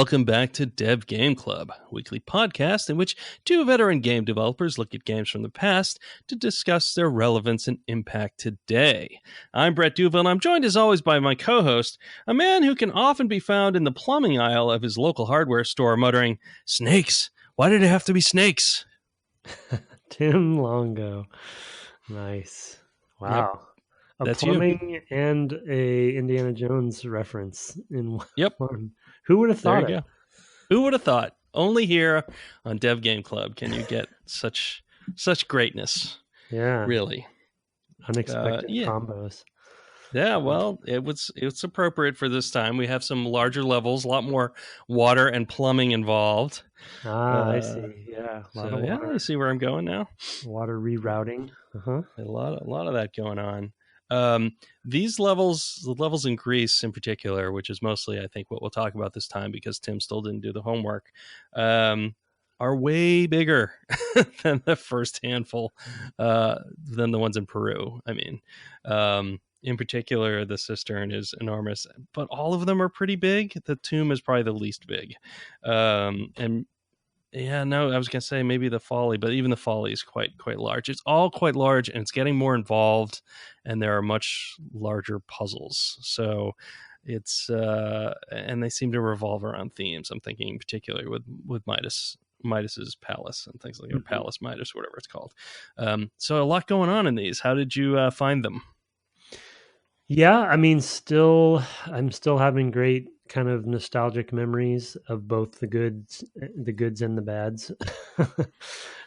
welcome back to Dev Game Club, a weekly podcast in which two veteran game developers look at games from the past to discuss their relevance and impact today. I'm Brett Duval, and I'm joined as always by my co-host, a man who can often be found in the plumbing aisle of his local hardware store muttering, "Snakes! Why did it have to be snakes?" Tim Longo. Nice. Wow. Yep. A That's plumbing and a Indiana Jones reference in one. Yep. Who would have There thought you it? go. Who would have thought? Only here on Dev Game Club can you get such greatness. Yeah. Really. Unexpected combos. Yeah, well, it's appropriate for this time. We have some larger levels, a lot more water and plumbing involved. I see. Yeah. A lot of water. You see where I'm going now? Water rerouting. Uh-huh. A lot of that going on. These levels, the levels in Greece in particular, which is mostly, I think, what we'll talk about this time because Tim still didn't do the homework, are way bigger than the first handful, than the ones in Peru. I mean, in particular, the Cistern is enormous, but all of them are pretty big. The tomb is probably the least big. And yeah, no, I was going to say maybe the Folly, but even the Folly is quite large. It's all quite large, and it's getting more involved, and there are much larger puzzles. So it's and they seem to revolve around themes. I'm thinking particularly with Midas's palace and things like that, or Palace Midas, whatever it's called. So a lot going on in these. How did you find them? Yeah, I mean, I'm still having great kind of nostalgic memories of both the goods and the bads.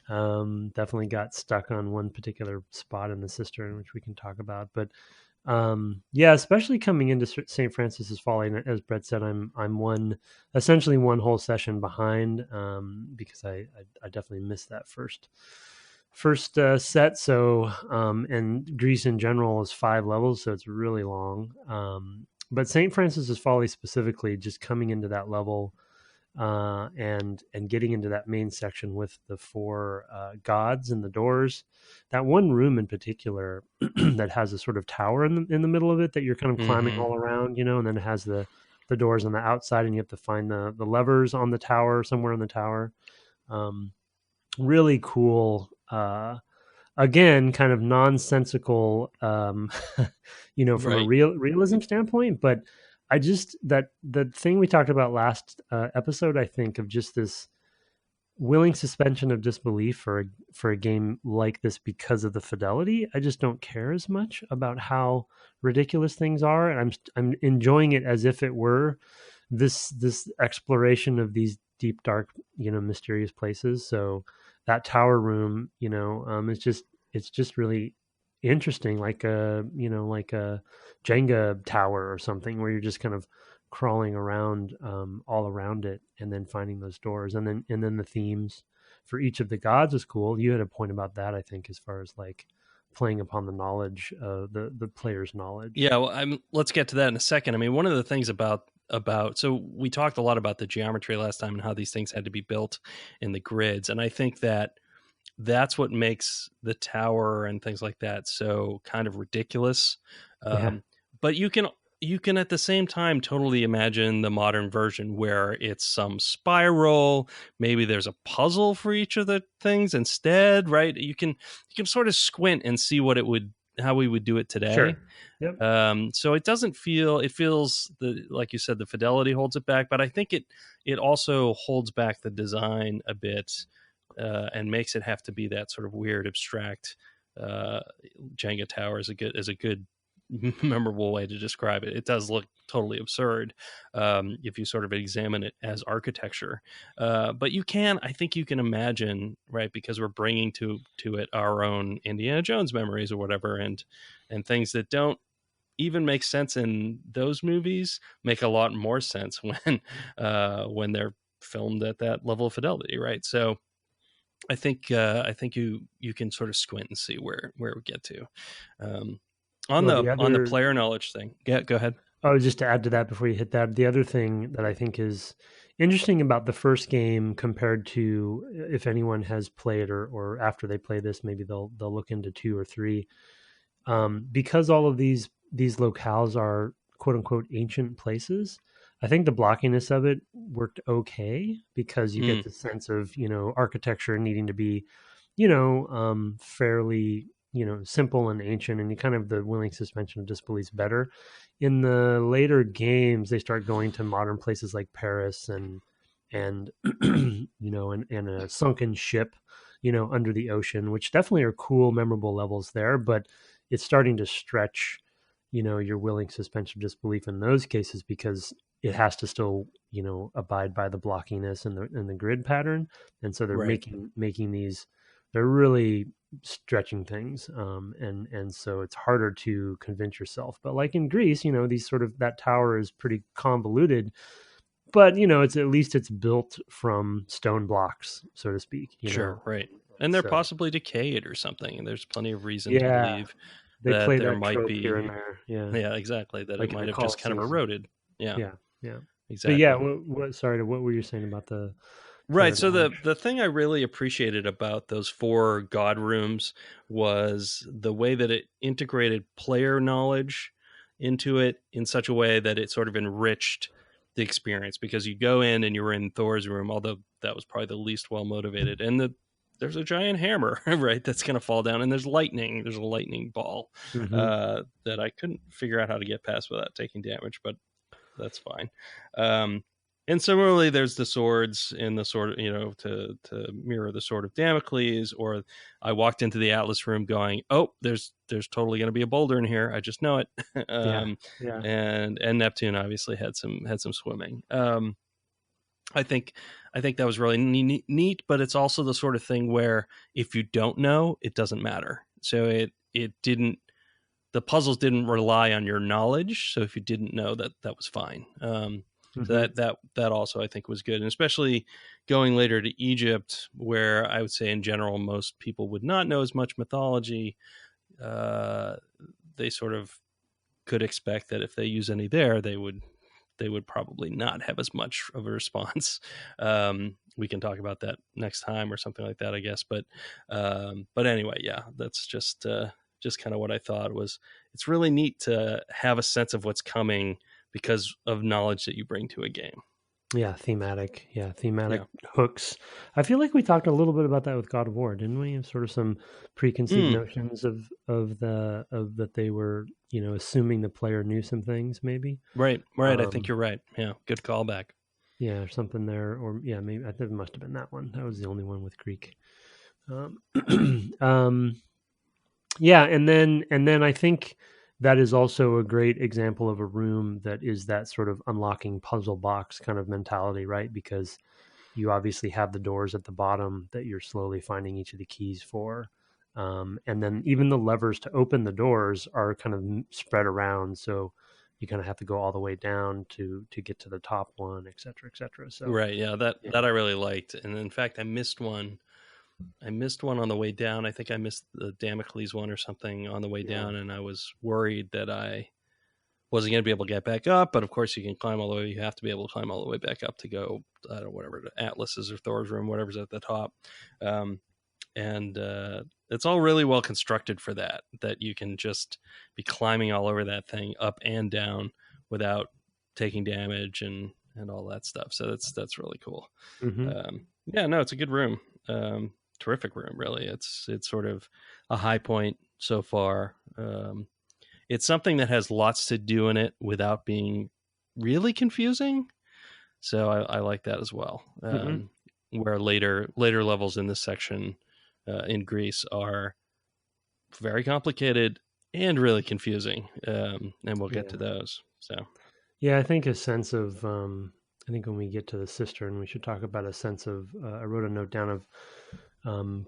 Definitely got stuck on one particular spot in the Cistern, which we can talk about. But yeah, especially coming into St. Francis's Folly, and as Brett said, I'm essentially one whole session behind because I definitely missed that first set. So and Greece in general is 5 levels, so it's really long. But St. Francis's Folly specifically, just coming into that level and getting into that main section with the 4 gods and the doors, that one room in particular that has a sort of tower in the middle of it that you're kind of climbing all around, and then it has the doors on the outside, and you have to find the levers on the tower, somewhere on the tower. Really cool. Again, kind of nonsensical, from right. A realism standpoint. But I just, the thing we talked about last episode, I think, of just this willing suspension of disbelief for a game like this because of the fidelity. I just don't care as much about how ridiculous things are, and I'm enjoying it as if it were this exploration of these deep, dark, mysterious places. So that tower room, it's just really interesting, like a Jenga tower or something, where you're just kind of crawling around all around it, and then finding those doors, and then the themes for each of the gods is cool. You had a point about that, I think, as far as like playing upon the knowledge, the player's knowledge. Yeah, well, let's get to that in a second. I mean, one of the things about so we talked a lot about the geometry last time and how these things had to be built in the grids, and I think that's what makes the tower and things like that so kind of ridiculous. But you can at the same time totally imagine the modern version where it's some spiral. Maybe there's a puzzle for each of the things instead, right? You can sort of squint and see how we would do it today. Sure. Yep. So it feels like you said, the fidelity holds it back, but I think it also holds back the design a bit, and makes it have to be that sort of weird, abstract Jenga tower is a good memorable way to describe it. It does look totally absurd if you sort of examine it as architecture, but I think you can imagine, right, because we're bringing to it our own Indiana Jones memories or whatever, and things that don't even make sense in those movies make a lot more sense when they're filmed at that level of fidelity, right? So I think you can sort of squint and see where we get to. On the player knowledge thing. Yeah, go ahead. Oh, just to add to that before you hit that, the other thing that I think is interesting about the first game compared to, if anyone has played or after they play this, maybe they'll look into 2 or 3, because all of these locales are quote unquote ancient places. I think the blockiness of it worked okay because you get the sense of, architecture needing to be, fairly, simple and ancient, and you kind of the willing suspension of disbelief better. In the later games, they start going to modern places like Paris and and a sunken ship, under the ocean, which definitely are cool, memorable levels there, but it's starting to stretch, your willing suspension of disbelief in those cases because it has to still, abide by the blockiness and the grid pattern. And so they're Right. making these, they're really stretching things. And so it's harder to convince yourself. But like in Greece, these sort of, that tower is pretty convoluted, but it's at least it's built from stone blocks, so to speak, Sure. Right. And they're So possibly decayed or something. And there's plenty of reason to yeah, believe they that play there that might trope here and be, there. Yeah. yeah, exactly, that it Like in might the have just kind of Colosseum. eroded. Yeah, Yeah. Yeah. But yeah, exactly. sorry, what were you saying about the Right. player So knowledge? the thing I really appreciated about those four god rooms was the way that it integrated player knowledge into it in such a way that it sort of enriched the experience, because you go in and you're in Thor's room, although that was probably the least well motivated, and there's a giant hammer, right, that's going to fall down, and there's lightning. There's a lightning ball Mm-hmm. that I couldn't figure out how to get past without taking damage, but that's fine. Um, and similarly, there's the swords in the sword, to mirror the sword of Damocles. Or I walked into the Atlas room going, "Oh, there's totally going to be a boulder in here. I just know it." Yeah. Yeah. And Neptune obviously had some swimming. I think I think that was really neat, but it's also the sort of thing where if you don't know, it doesn't matter. So it didn't the puzzles didn't rely on your knowledge. So if you didn't know, that was fine. So Mm-hmm. that also I think was good, and especially going later to Egypt, where I would say in general most people would not know as much mythology. Uh, they sort of could expect that if they use any there, they would probably not have as much of a response. We can talk about that next time or something like that, I guess. But anyway, yeah, that's just kind of what I thought was. It's really neat to have a sense of what's coming because of knowledge that you bring to a game. Yeah, thematic. Yeah, thematic Yeah. hooks. I feel like we talked a little bit about that with God of War, didn't we? Sort of some preconceived Mm, notions of that they were, assuming the player knew some things, maybe. right, right. I think Um, you're right. Yeah, good callback. yeah, or something there, or yeah, maybe I think it must have been that one. That was the only one with Greek. Um, um, yeah, and then I think that is also a great example of a room that is that sort of unlocking puzzle box kind of mentality, right? Because you obviously have the doors at the bottom that you're slowly finding each of the keys for. And then even the levers to open the doors are kind of spread around. So you kind of have to go all the way down to get to the top one, et cetera, et cetera. So, Right. Yeah, that yeah. that I really liked, and in fact, I missed one on the way down. I think I missed the Damocles one or something on the way Yeah. down, and I was worried that I wasn't going to be able to get back up. But of course, you can climb all the way. You have to be able to climb all the way back up to go, I don't know, whatever, to Atlas's or Thor's room, whatever's at the top. Um, and it's all really well constructed for that. That you can just be climbing all over that thing, up and down, without taking damage and all that stuff. So that's really cool. Hmm. Yeah, no, it's a good room. Terrific room, really. It's sort of a high point so far. It's something that has lots to do in it without being really confusing. So I like that as well. Hmm. Where later levels in this section in Greece are very complicated and really confusing, and we'll get to Yeah. those. So Yeah. I think a sense of, I think when we get to the cistern, we should talk about a sense of, I wrote a note down of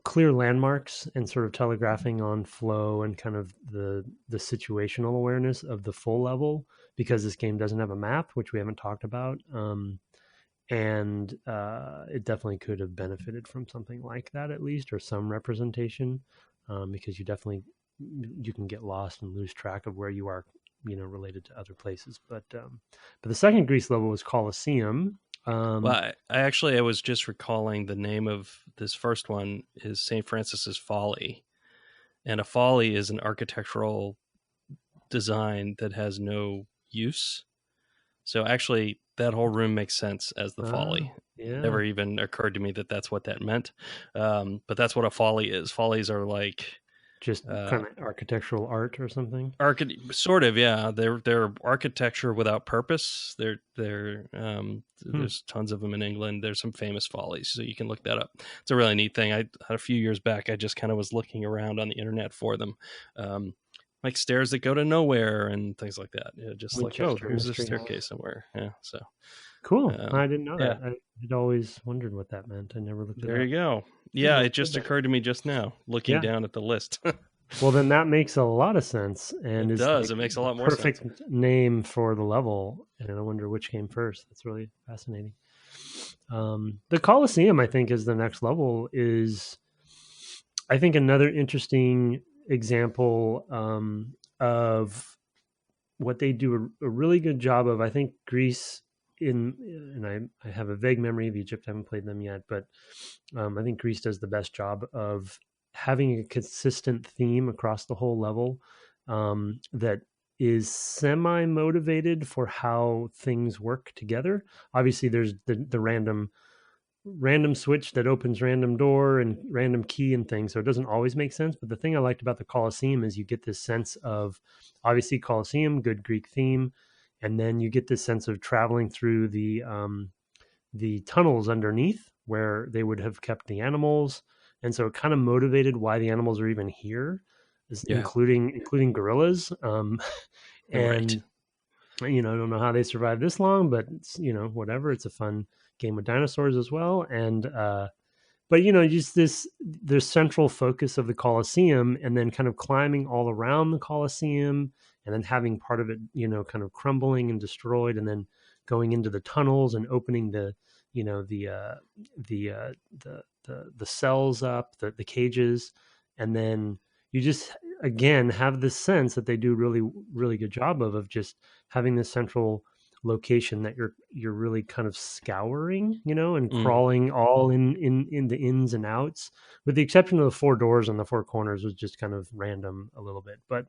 clear landmarks and sort of telegraphing on flow and kind of the situational awareness of the full level, because this game doesn't have a map, which we haven't talked about. And it definitely could have benefited from something like that, at least, or some representation, because you can get lost and lose track of where you are, related to other places. But the second Greece level was Colosseum. well, um, I was just recalling the name of this first one is St. Francis's Folly. And a folly is an architectural design that has no use. So actually, that whole room makes sense as the Folly. Yeah. Never even occurred to me that that's what that meant. But that's what a Folly is. Follies are like just kind of architectural art or something. Sort of, yeah. They're architecture without purpose. There's tons of them in England. There's some famous follies, so you can look that up. It's a really neat thing. A few years back, I just kind of was looking around on the internet for them, like stairs that go to nowhere and things like that. Just like, oh, here's a staircase somewhere. Yeah, so cool. I didn't know that. Yeah. I had always wondered what that meant. I never looked at it. There you go. Yeah, it just occurred to me just now, looking down at the list. Well, then that makes a lot of sense, and it does. It makes a lot more sense. Perfect name for the level, and I wonder which came first. That's really fascinating. The Colosseum, I think, is the next level. Is I think another interesting example of what they do a really good job of. I think Greece and I have a vague memory of Egypt. I haven't played them yet, but I think Greece does the best job of having a consistent theme across the whole level that is semi-motivated for how things work together. Obviously, there's the random switch that opens random door and random key and things, so it doesn't always make sense. But the thing I liked about the Colosseum is you get this sense of, obviously, Colosseum, good Greek theme, and then you get this sense of traveling through the tunnels underneath where they would have kept the animals. And so it kind of motivated why the animals are even here, including gorillas. And, right. I don't know how they survived this long, but it's, whatever. It's a fun game with dinosaurs as well. And, but, just the central focus of the Colosseum and then kind of climbing all around the Colosseum and then having part of it, kind of crumbling and destroyed and then going into the tunnels and opening the cells up, the cages, and then you just again have this sense that they do really really good job of just having this central location that you're really kind of scouring, and crawling all in the ins and outs, with the exception of the four doors and the four corners was just kind of random a little bit, but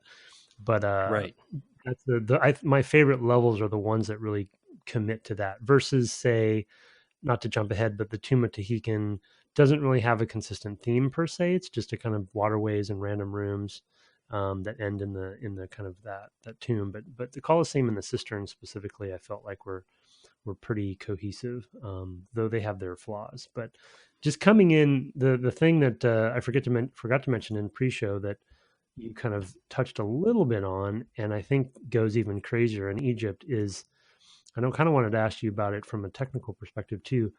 right. That's my favorite levels are the ones that really commit to that versus, say, not to jump ahead, but the Tomb of Tahikan doesn't really have a consistent theme per se. It's just a kind of waterways and random rooms that end in the kind of that tomb. But the Colosseum and the Cistern specifically, I felt like were pretty cohesive, though they have their flaws. But just coming in, the thing that I forgot to mention in pre-show that you kind of touched a little bit on, and I think goes even crazier in Egypt is, I kind of wanted to ask you about it from a technical perspective too.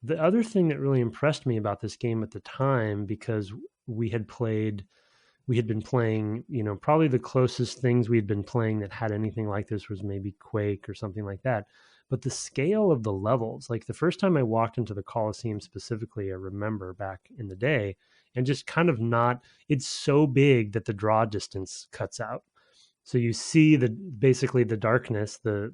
The other thing that really impressed me about this game at the time, because we had been playing, probably the closest things we had been playing that had anything like this was maybe Quake or something like that. But the scale of the levels, like the first time I walked into the Colosseum specifically, I remember back in the day, and just kind of it's so big that the draw distance cuts out. So you see basically the darkness, the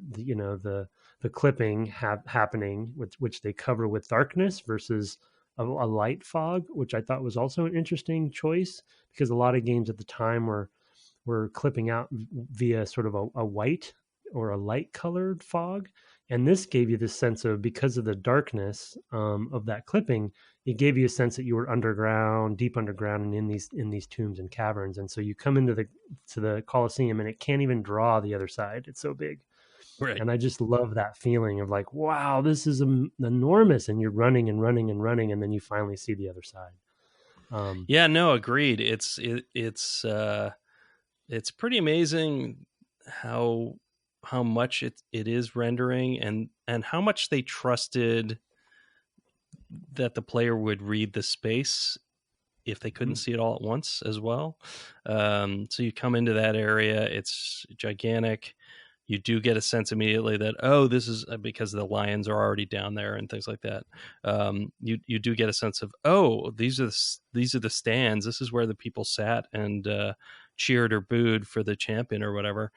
clipping happening, which they cover with darkness versus a light fog, which I thought was also an interesting choice, because a lot of games at the time were clipping out via sort of a white or a light colored fog. And this gave you this sense of, because of the darkness of that clipping, it gave you a sense that you were underground, deep underground, and in these tombs and caverns. And so you come into the Colosseum and it can't even draw the other side. It's so big. Right. And I just love that feeling of like, wow, this is enormous. And you're running and running and running, and then you finally see the other side. Yeah, no, agreed. It's pretty amazing how much it is rendering and how much they trusted that the player would read the space if they couldn't see it all at once as well. So you come into that area, it's gigantic. You do get a sense immediately that, oh, this is because the lions are already down there and things like that. You do get a sense of, oh, these are the stands. This is where the people sat and cheered or booed for the champion or whatever.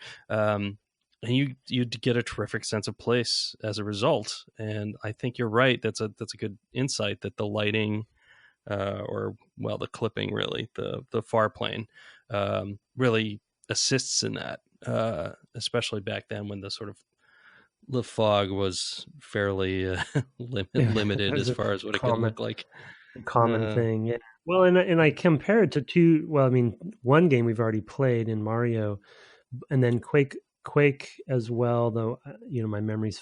And you get a terrific sense of place as a result. And I think you're right. That's a good insight that the lighting, the clipping, really, the far plane, really assists in that. Especially back then when the sort of the fog was fairly limited As as a far as what it could common look like. common Uh, thing. Yeah. Well, and I compare it to two. Well, I mean, one game we've already played in Mario, and then Quake as well. Though my memory's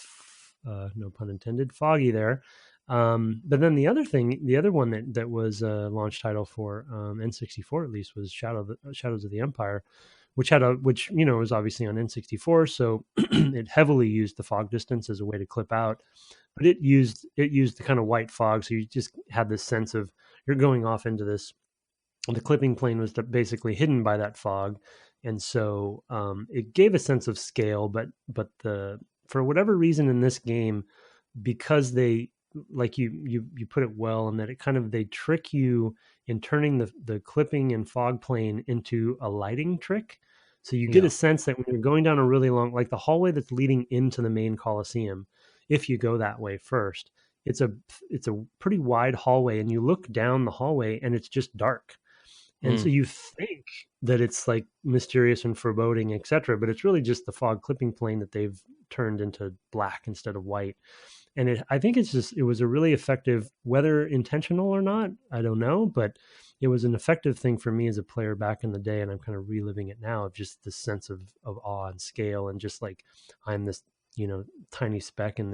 no pun intended foggy there. But then the other one that was a launch title for N64 at least was Shadows of the Empire, which was obviously on N64, so it heavily used the fog distance as a way to clip out, but it used the kind of white fog, so you just had this sense of you're going off into this. The clipping plane was basically hidden by that fog, and so it gave a sense of scale. But the for whatever reason in this game, because they like you put it well, and that it kind of they trick you in turning the clipping and fog plane into a lighting trick. So you get yeah. a sense that when you're going down a really long, like the hallway that's leading into the main Coliseum, if you go that way first, it's a it's a pretty wide hallway, and you look down the hallway and it's just dark. And so Mm, you think that it's like mysterious and foreboding, etc., but it's really just the fog clipping plane that they've turned into black instead of white. And I think it was a really effective, whether intentional or not, I don't know, but it was an effective thing for me as a player back in the day, and I'm kind of reliving it now, of just this sense of awe and scale, and just like I'm this tiny speck in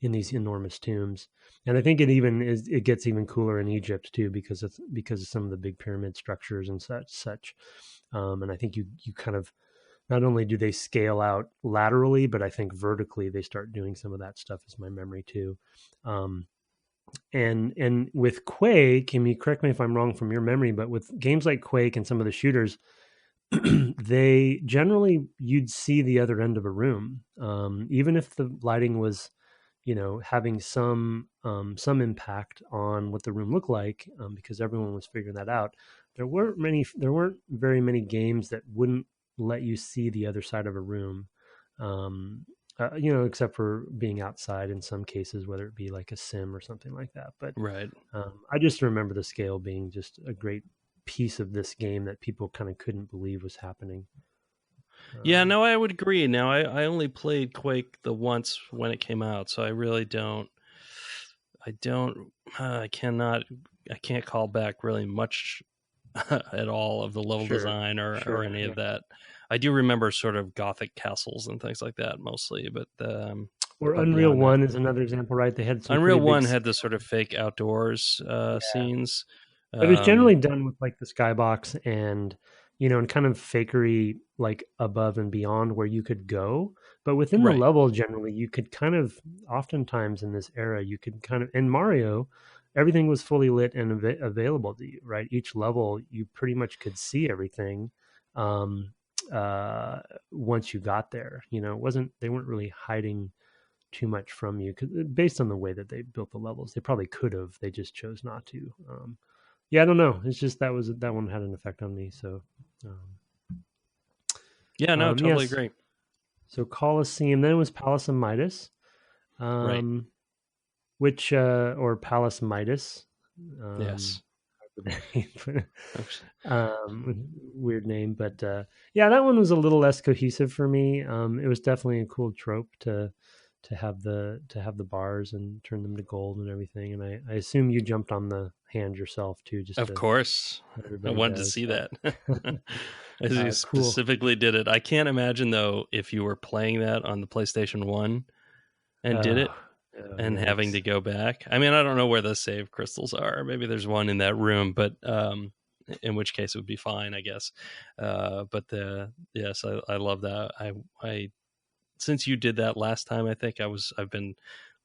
these enormous tombs. And I think it gets even cooler in Egypt too, because of some of the big pyramid structures and such. And I think you kind of, not only do they scale out laterally, but I think vertically they start doing some of that stuff, is my memory too. Um, and with Quake, and you correct me if I'm wrong from your memory, but with games like Quake and some of the shooters, they generally, you'd see the other end of a room, even if the lighting was having some impact on what the room looked like, because everyone was figuring that out. There weren't very many games that wouldn't let you see the other side of a room, except for being outside in some cases, whether it be like a sim or something like that. But right. I just remember the scale being just a great piece of this game that people kind of couldn't believe was happening. Yeah, no, I would agree. Now, I only played Quake the once when it came out, so I really don't. I don't. I can't call back really much at all of the level Sure, design or sure, any yeah. of that. I do remember sort of Gothic castles and things like that mostly, Or but Unreal beyond that, One is another example, right? They had some Unreal pretty big, One had the sort of fake outdoors yeah, scenes. but it's Um, generally done with like the skybox and kind of fakery, like above and beyond where you could go. But within the right, level, generally, you could kind of, oftentimes in this era, you could kind of, in Mario, everything was fully lit and available to you, right? Each level, you pretty much could see everything. Um, uh, Once you got there, they weren't really hiding too much from you, because based on the way that they built the levels, they probably could have, they just chose not to. Yeah, I don't know, it's just that one had an effect on me. So yeah, no, totally yes, agree. so Colosseum, then it was Palace of Midas, Right, um which or Palace Midas, um yes. Oops. weird name, but yeah, that one was a little less cohesive for me. It was definitely a cool trope to have the bars and turn them to gold and everything. And I assume you jumped on the hand yourself too, just Of to course, I everybody wanted to does. see So that. As you cool. specifically did it. I can't imagine though if you were playing that on the PlayStation 1 and did Oh, it oh, and having yikes. to go back. I mean, I don't know where the save crystals are. Maybe there's one in that room, but in which case it would be fine, I guess. But yes, I love that. I since you did that last time, I've been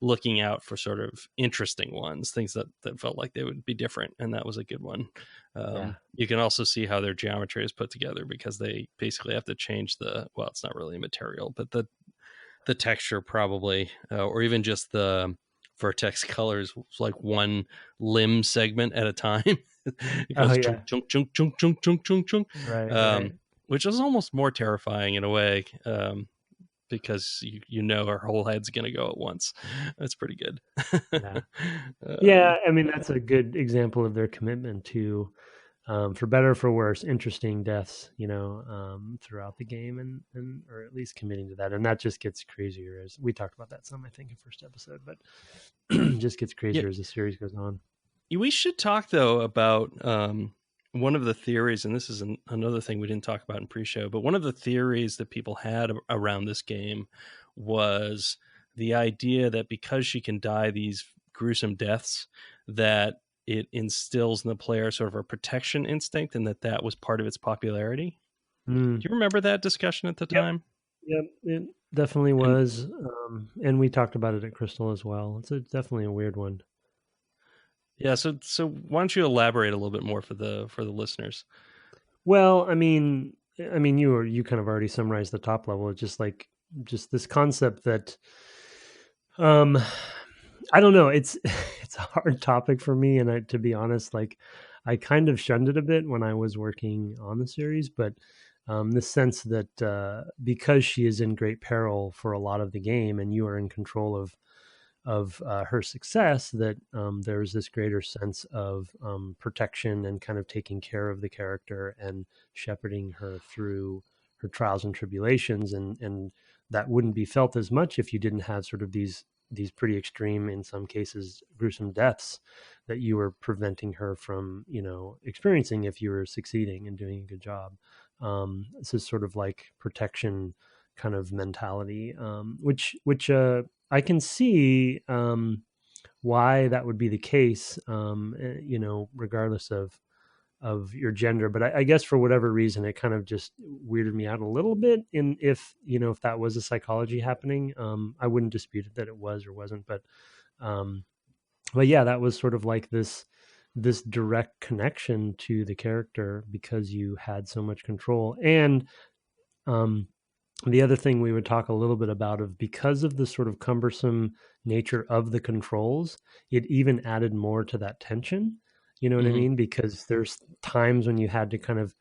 looking out for sort of interesting ones, things that felt like they would be different, and that was a good one. Yeah. You can also see how their geometry is put together because they basically have to change it's not really a material, but the texture probably, or even just the vertex colors, like one limb segment at a time. It Oh, goes chunk yeah. chunk chunk chunk chunk chunk chunk chunk, Right, right. um, which is almost more terrifying in a way, because you know her whole head's going to go at once. That's pretty good. Yeah. Yeah, um, I mean, that's a good example of their commitment to, for better or for worse, interesting deaths, throughout the game, and or at least committing to that. And that just gets crazier as we talked about that some, I think, in first episode, but just gets Yeah, crazier as the series goes on. we should talk though about one of the theories, and this is another thing we didn't talk about in pre-show, but one of the theories that people had around this game was the idea that because she can die these gruesome deaths, that it instills in the player sort of a protection instinct, and that was part of its popularity. Mm. Do you remember that discussion at the Yep. time? Yep, it definitely And was, and we talked about it at Crystal as well. Definitely a weird one. yeah, so why don't you elaborate a little bit more for the listeners? Well, you kind of already summarized the top level. It's just this concept that, um, I don't know. It's it's a hard topic for me, and to be honest, like I kind of shunned it a bit when I was working on the series, but the sense that because she is in great peril for a lot of the game, and you are in control of her success, that there's this greater sense of protection and kind of taking care of the character and shepherding her through her trials and tribulations, and that wouldn't be felt as much if you didn't have sort of these pretty extreme, in some cases gruesome deaths that you were preventing her from experiencing if you were succeeding and doing a good job. This is sort of like protection kind of mentality, which I can see why that would be the case, regardless of your gender. But I guess for whatever reason, it kind of just weirded me out a little bit. If that was a psychology happening, I wouldn't dispute it that it was or wasn't. But yeah, that was sort of like this direct connection to the character because you had so much control. And the other thing we would talk a little bit about, of because of the sort of cumbersome nature of the controls, it even added more to that tension. You know what I Mm-hmm. mean? Because there's times when you had to kind of,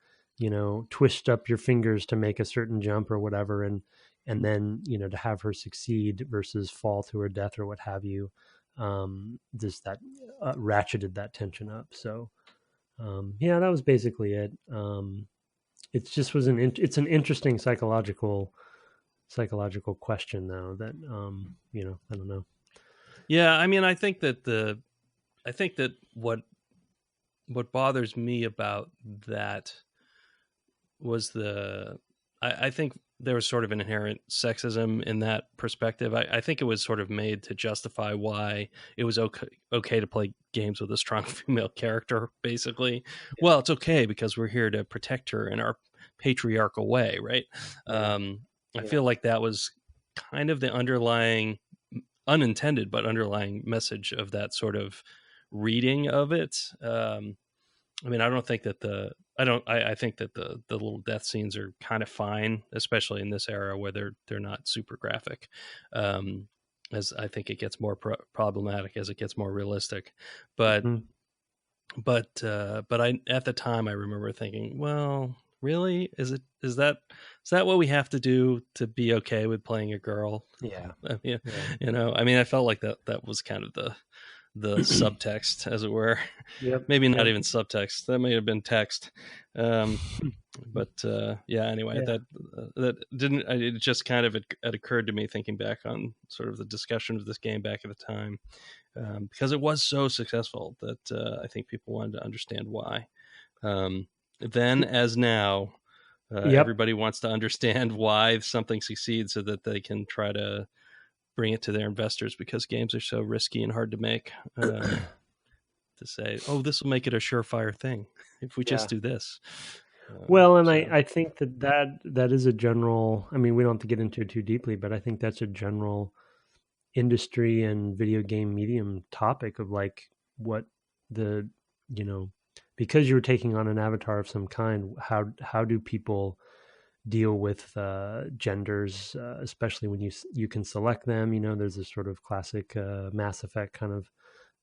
twist up your fingers to make a certain jump or whatever, and then to have her succeed versus fall to her death or what have you. Just that ratcheted that tension up. So yeah, that was basically it. It just was it's an interesting psychological question though that I don't know. Yeah, I mean, I think that what bothers me about that was I think there was sort of an inherent sexism in that perspective. I think it was sort of made to justify why it was okay to play games with a strong female character, basically. Well, it's okay because we're here to protect her in our patriarchal way, right? Yeah. I Yeah. feel like that was kind of the underlying, unintended, but underlying message of that sort of reading of it. I mean, I don't think that I think that the little death scenes are kind of fine, especially in this era where they're not super graphic. As I think it gets more problematic as it gets more realistic. But Mhm. but I at the time I remember thinking, well, really, is that what we have to do to be okay with playing a girl? Yeah. I mean, Yeah. I mean, I felt like that was kind of the subtext, as it were. Yep. Maybe not Yep. even subtext. That may have been text. But yeah. Anyway, Yeah. that didn't. It just kind of it occurred to me thinking back on sort of the discussion of this game back at the time, because it was so successful that I think people wanted to understand why. Then, as now, Yep. everybody wants to understand why something succeeds so that they can try to bring it to their investors because games are so risky and hard to make. To say, oh, this will make it a surefire thing if we just Yeah. do this. Well, and So I think that is a general. I mean, we don't have to get into it too deeply, but I think that's a general industry and video game medium topic of like what the you know because you're taking on an avatar of some kind, how do people deal with genders, especially when you can select them. There's this sort of classic Mass Effect kind of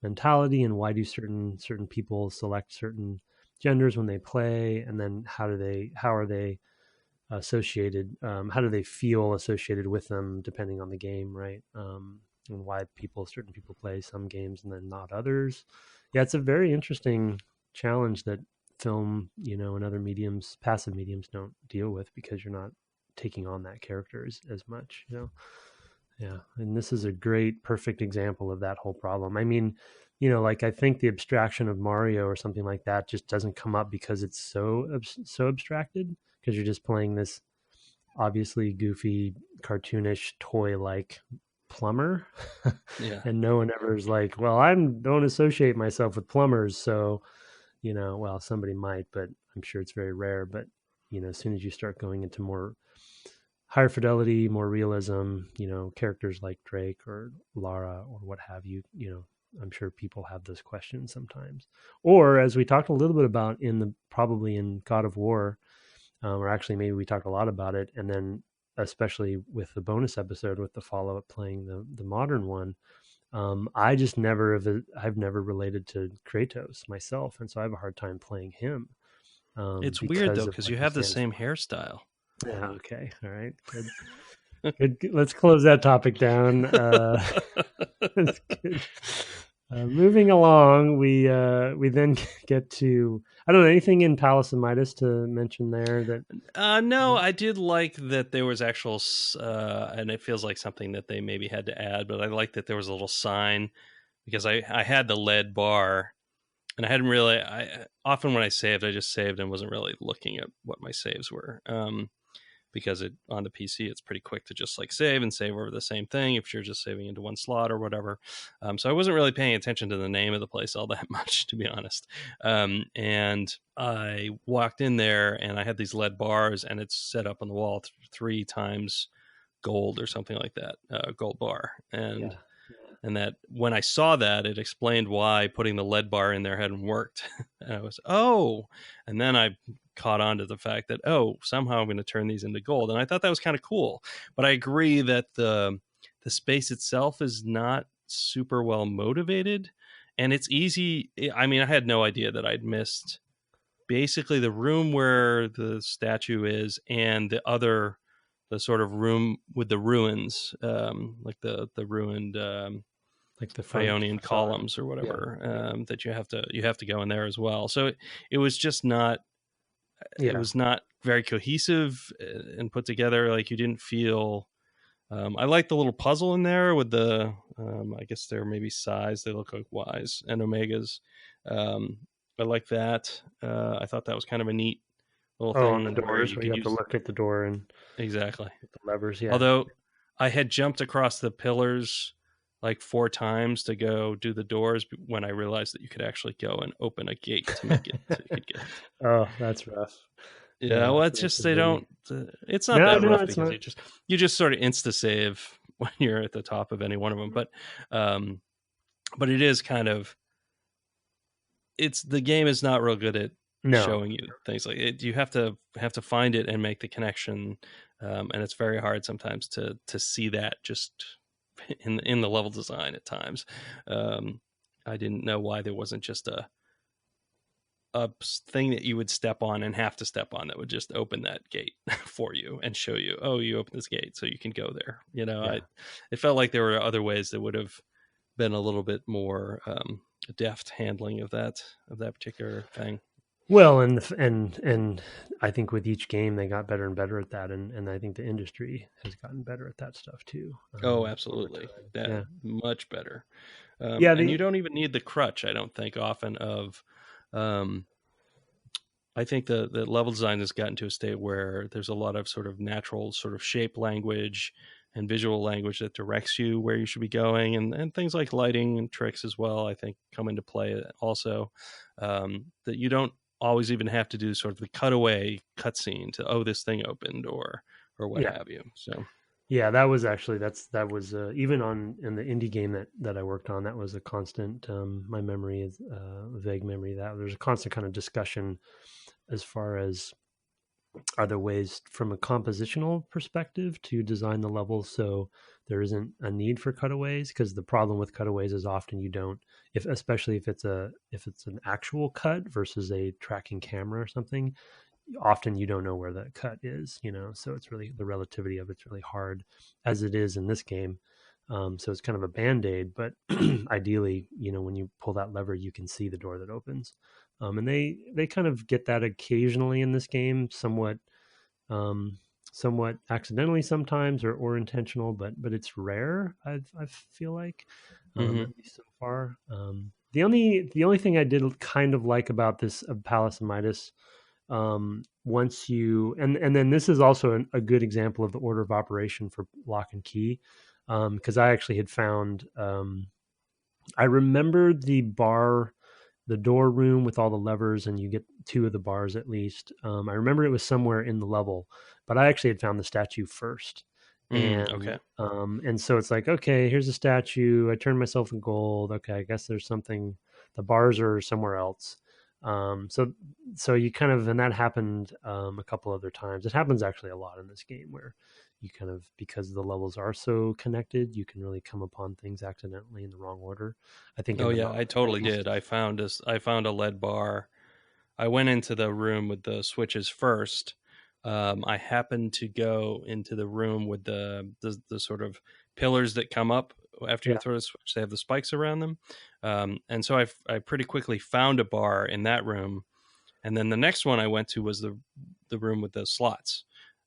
mentality, and why do certain people select certain genders when they play, and then how are they associated, how do they feel associated with them depending on the game, right? And why certain people play some games and then not others. Yeah, it's a very interesting challenge that film, and other mediums, passive mediums, don't deal with, because you're not taking on that character as much. Yeah, and this is a great, perfect example of that whole problem. I mean, like, I think the abstraction of Mario or something like that just doesn't come up because it's so abstracted, because you're just playing this obviously goofy, cartoonish, toy-like plumber. Yeah. And no one ever is like, well, I don't associate myself with plumbers, so well, somebody might, but I'm sure it's very rare. But as soon as you start going into more higher fidelity, more realism, characters like Drake or Lara or what have you, I'm sure people have those questions sometimes. Or, as we talked a little bit about probably in God of War, or actually maybe we talked a lot about it, and then especially with the bonus episode with the follow-up playing the modern one, I've never related to Kratos myself, and so I have a hard time playing him. It's weird though, of because what you he have the stands same for. hairstyle. Yeah, okay, all right, good. Good. Let's close that topic down. That's good. Moving along, we then get to, I don't know, anything in Palace of Midas to mention there that. No, I did like that there was actual, and it feels like something that they maybe had to add, but I like that there was a little sign, because I had the lead bar, and I hadn't really, often when I saved, I just saved and wasn't really looking at what my saves were. Because on the PC, it's pretty quick to just like save and save over the same thing if you're just saving into one slot or whatever. So I wasn't really paying attention to the name of the place all that much, to be honest. And I walked in there and I had these lead bars, and it's set up on the wall 3 times gold or something like that, gold bar. And Yeah. and that when I saw that, it explained why putting the lead bar in there hadn't worked. And I was, and then I caught on to the fact that, somehow I'm going to turn these into gold. And I thought that was kind of cool. But I agree that the space itself is not super well motivated. And it's easy. I mean, I had no idea that I'd missed basically the room where the statue is, and the sort of room with the ruins, like the ruined, Like the Ionian facade. columns or whatever, that you have to go in there as well. So it was just not, it was not very cohesive and put together. Like, you didn't feel, I like the little puzzle in there with the, I guess they're maybe size. They look like Y's and Omegas. I like that. I thought that was kind of a neat little thing. On the doors where you have to look at the door and exactly the levers. Yeah. Although I had jumped across the pillars like 4 times to go do the doors when I realized that you could actually go and open a gate to make it. So you could get... Oh, that's rough. Yeah, well, it's just they don't. It's not that rough because you just sort of insta save when you're at the top of any one of them. But it is kind of, the game is not real good at showing you things like it. You have to find it and make the connection, and it's very hard sometimes to see that just in the level design at times. I didn't know why there wasn't just a thing that you would step on and have to step on that would just open that gate for you and show you, you open this gate so you can go there. It felt like there were other ways that would have been a little bit more deft handling of that particular thing. Well, and I think with each game they got better and better at that, and I think the industry has gotten better at that stuff too. Absolutely, much better. And you don't even need the crutch, I don't think, often of. I think the level design has gotten to a state where there's a lot of sort of natural sort of shape language and visual language that directs you where you should be going, and things like lighting and tricks as well, I think, come into play also. That you don't always even have to do sort of the cutaway cutscene to, this thing opened or what have you. So that was actually even in the indie game that I worked on, that was a constant. My memory is a vague memory that there's a constant kind of discussion as far as, are there ways from a compositional perspective to design the levels so there isn't a need for cutaways? Because the problem with cutaways is often you don't, especially if it's an actual cut versus a tracking camera or something, often you don't know where the cut is, so it's really, the relativity of it's really hard as it is in this game. So it's kind of a band-aid, but ideally, when you pull that lever, you can see the door that opens. And they kind of get that occasionally in this game, um, somewhat accidentally sometimes, or intentional, but it's rare. I feel like, Mm-hmm. at least so far. The only thing I did kind of like about this Palace of Midas, once you and then this is also a good example of the order of operation for lock and key, because I actually had found, I remember the door room with all the levers, and you get two of the bars at least. I remember it was somewhere in the level, but I actually had found the statue first. Okay. And so it's like, okay, here's a statue. I turned myself in gold. Okay, I guess there's something. The bars are somewhere else. So you kind of, and that happened, a couple other times. It happens actually a lot in this game, where you kind of, because the levels are so connected, you can really come upon things accidentally in the wrong order. I think Oh in the yeah, I totally at did. I found a lead bar. I went into the room with the switches first. I happened to go into the room with the sort of pillars that come up after you yeah, throw the switch. They have the spikes around them, and so I pretty quickly found a bar in that room. And then the next one I went to was the room with the slots,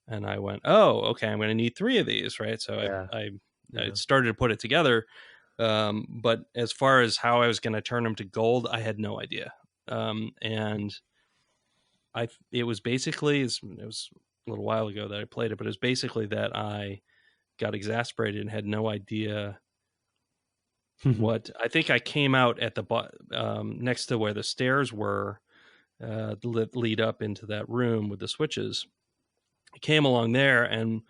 and I went, oh, okay, I'm going to need three of these, right? So yeah, I yeah, started to put it together, but as far as how I was going to turn them to gold, I had no idea. And it was basically, it was a little while ago that I played it, but it was basically that I got exasperated and had no idea what. I think I came out at the next to where the stairs were, lead up into that room with the switches. I came along there, and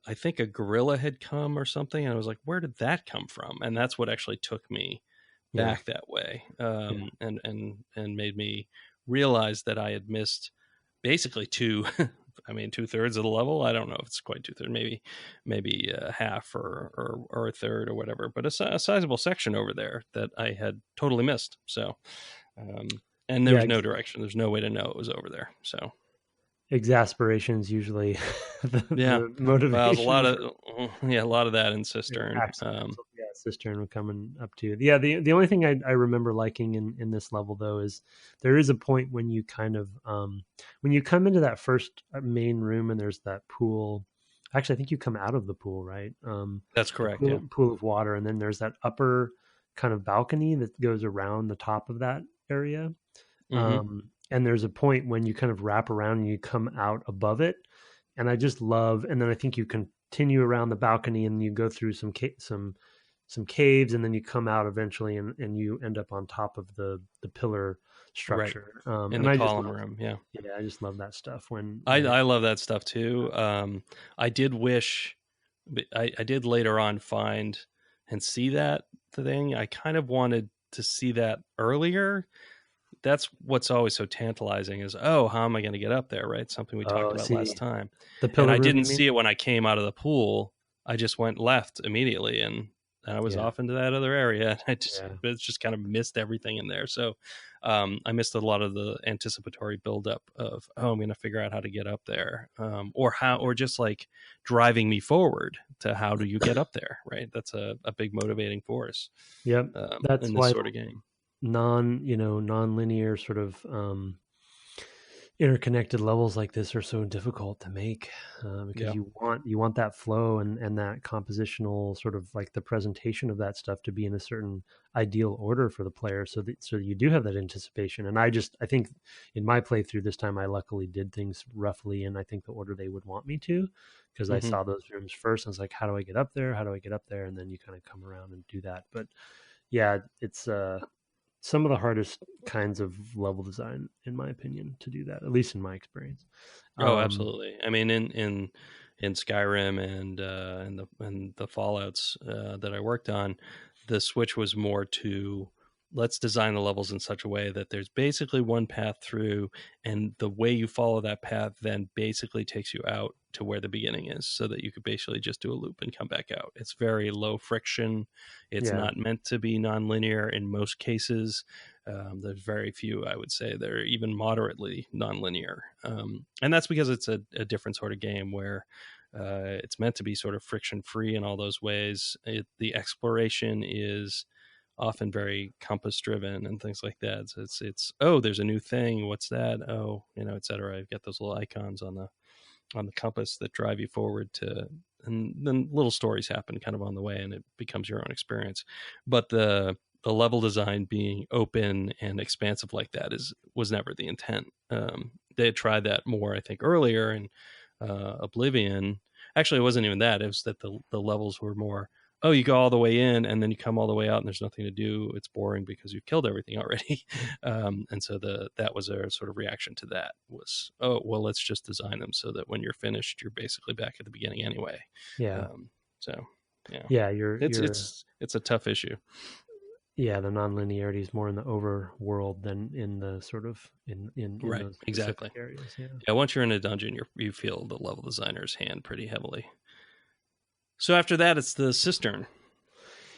I think a gorilla had come or something, and I was like, where did that come from? And that's what actually took me yeah, back that way, yeah. and made me realize that I had missed basically two. I mean, 2/3 of the level. I don't know if it's quite 2/3, maybe half, or a third or whatever, but a sizable section over there that I had totally missed. So, and there Yeah, was no direction. There's no way to know it was over there. So, exasperation is usually yeah, the well, there's a motivation lot for of a lot of that in Cistern. accidental, yeah, cistern coming up to. Yeah, the only thing I remember liking in this level, though, is there is a point when you kind of, when you come into that first main room, and there's that pool. Actually, I think you come out of the pool, right? That's The correct. Yeah. pool of water, and then there's that upper kind of balcony that goes around the top of that area. Hmm. And there's a point when you kind of wrap around and you come out above it, and I just love. And then I think you continue around the balcony, and you go through some caves, and then you come out eventually, and you end up on top of the pillar Right. structure. In And the I just column love, room. Yeah. yeah, I just love that stuff when it, I love that stuff too. I did wish, I did later on find and see that thing. I kind of wanted to see that earlier. That's what's always so tantalizing is, oh, how am I going to get up there? Right. Something we talked oh, about last see, time. the And pillar I room, didn't you mean? see it when I came out of the pool. I just went left immediately, and I was Yeah, off into that other area. yeah, It's just kind of missed everything in there. So, I missed a lot of the anticipatory buildup of, oh, I'm going to figure out how to get up there, or just like driving me forward to how do you get up there, right? That's a big motivating force, yep. in That's this why sort of game. non-linear sort of, interconnected levels like this are so difficult to make, because Yeah. you want that flow, and that compositional sort of, like, the presentation of that stuff to be in a certain ideal order for the player, so that you do have that anticipation. And I think in my playthrough this time, I luckily did things roughly, and I think the order they would want me to, because I Hmm. saw those rooms first. And I was like, how do I get up there? How do I get up there? And then you kind of come around and do that. But yeah, it's some of the hardest kinds of level design, in my opinion, to do that, at least in my experience. Oh, um absolutely. I mean, in Skyrim and the Fallouts that I worked on, the switch was more to, let's design the levels in such a way that there's basically one path through, and the way you follow that path then basically takes you out to where the beginning is, so that you could basically just do a loop and come back out. It's very low friction. It's yeah, not meant to be nonlinear in most cases. There's very few, I would say, that are even moderately nonlinear, and that's because it's a different sort of game where it's meant to be sort of friction free in all those ways. The exploration is often very compass driven and things like that. So it's oh, there's a new thing. What's that? Oh, et cetera. I've got those little icons on the compass that drive you forward to, and then little stories happen kind of on the way, and it becomes your own experience. But the level design being open and expansive like that was never the intent. They had tried that more, I think, earlier in Oblivion. Actually, it wasn't even that. It was that the levels were more, oh, you go all the way in and then you come all the way out and there's nothing to do. It's boring because you've killed everything already. And so that was a sort of reaction to that was, oh, well, let's just design them so that when you're finished, you're basically back at the beginning anyway. Yeah. So yeah. Yeah, it's a tough issue. Yeah, the non-linearity is more in the overworld than in the sort of in right, those exactly areas. Yeah, once you're in a dungeon, you feel the level designer's hand pretty heavily. So after that, it's the Cistern.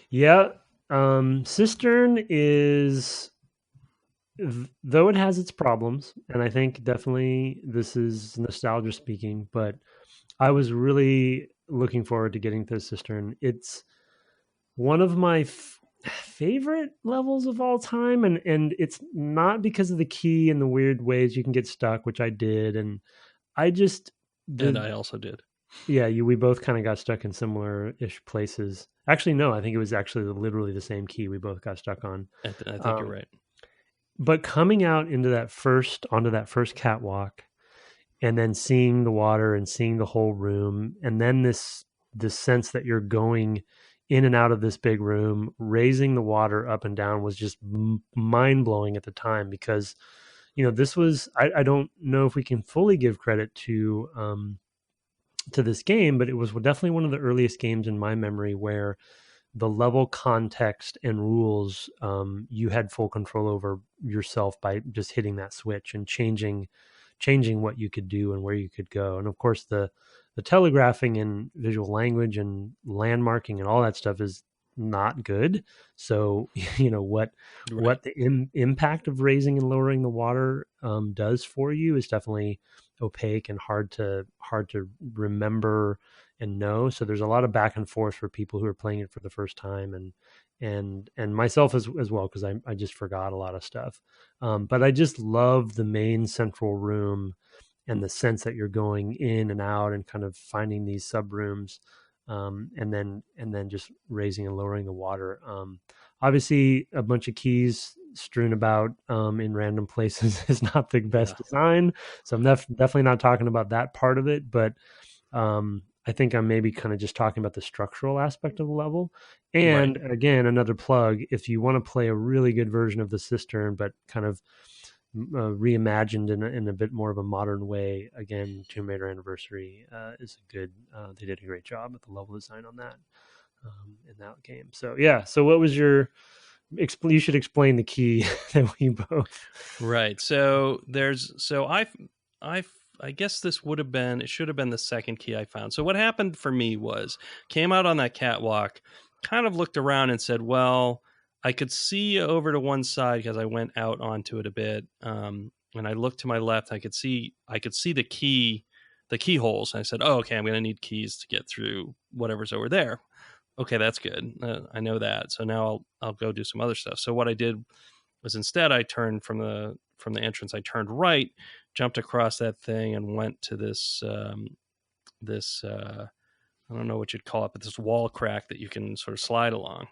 Yeah, Cistern is, though it has its problems, and I think definitely this is nostalgia speaking, but I was really looking forward to getting to Cistern. It's one of my favorite levels of all time, and it's not because of the key and the weird ways you can get stuck, which I did, and I also did. Yeah, we both kind of got stuck in similar-ish places. Actually, no, I think it was actually literally the same key we both got stuck on. I think you're right. But coming out onto that first catwalk, and then seeing the water and seeing the whole room, and then this sense that you're going in and out of this big room, raising the water up and down was just mind-blowing at the time, because this was, I don't know if we can fully give credit to this game, but it was definitely one of the earliest games in my memory where the level context and rules, you had full control over yourself by just hitting that switch and changing what you could do and where you could go. And of course the telegraphing and visual language and landmarking and all that stuff is not good. So, what the impact of raising and lowering the water does for you is definitely opaque and hard to remember and know. So there's a lot of back and forth for people who are playing it for the first time, and myself as well, because I just forgot a lot of stuff. But I just love the main central room and the sense that you're going in and out and kind of finding these sub rooms, and then just raising and lowering the water. Obviously, a bunch of keys strewn about in random places is not the best design. So I'm definitely not talking about that part of it, but I think I'm maybe kind of just talking about the structural aspect of the level. And again, another plug, if you want to play a really good version of the Cistern, but kind of reimagined in a bit more of a modern way, again, Tomb Raider Anniversary is a good, they did a great job with the level design on that in that game. So yeah, so what was you should explain the key that we both. Right. So I guess it should have been the second key I found. So what happened for me was, came out on that catwalk, kind of looked around and said, well, I could see over to one side because I went out onto it a bit. And I looked to my left, I could see the keyholes. And I said, oh, okay, I'm going to need keys to get through whatever's over there. Okay, that's good. I know that. So now I'll go do some other stuff. So what I did was, instead I turned from the entrance, I turned right, jumped across that thing, and went to this I don't know what you'd call it, but this wall crack that you can sort of slide along.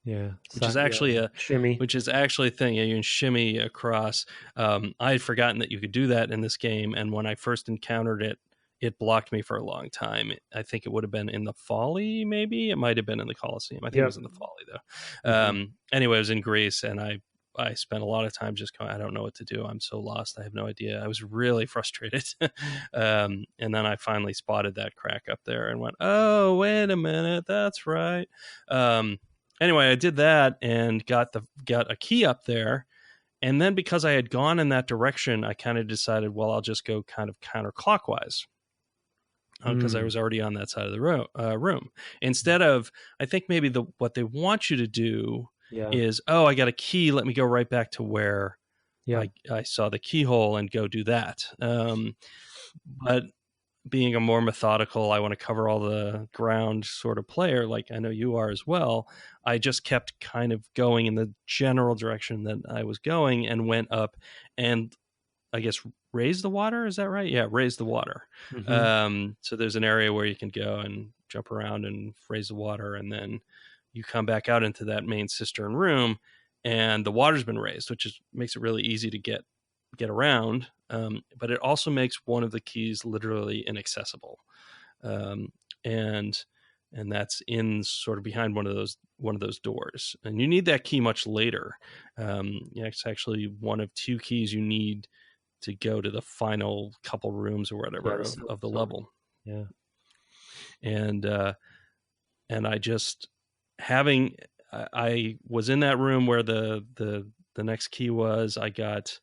Yeah, which is actually a shimmy. Which is actually a thing. You can shimmy across. I had forgotten that you could do that in this game, and when I first encountered it, it blocked me for a long time. I think it would have been in the Folly, maybe. It might have been in the Colosseum. I think it was in the Folly, though. Anyway, it was in Greece, and I spent a lot of time just going, I don't know what to do. I'm so lost. I have no idea. I was really frustrated. And then I finally spotted that crack up there and went, oh, wait a minute. That's right. Anyway, I did that and got a key up there. And then because I had gone in that direction, I kind of decided, well, I'll just go kind of counterclockwise, because I was already on that side of the room. Instead of, I think maybe what they want you to do is, oh, I got a key, let me go right back to where I saw the keyhole and go do that. But being a more methodical, I want to cover all the ground sort of player, like I know you are as well, I just kept kind of going in the general direction that I was going and went up and I guess raise the water. Is that right? Yeah, raise the water. Mm-hmm. So there's an area where you can go and jump around and raise the water, and then you come back out into that main cistern room, and the water's been raised, which is makes it really easy to get around. But it also makes one of the keys literally inaccessible, um, and and that's in sort of behind one of those doors, and you need that key much later. It's actually one of two keys you need to go to the final couple rooms or whatever of the level. Yeah. And I just having I was in that room where the next key was. I got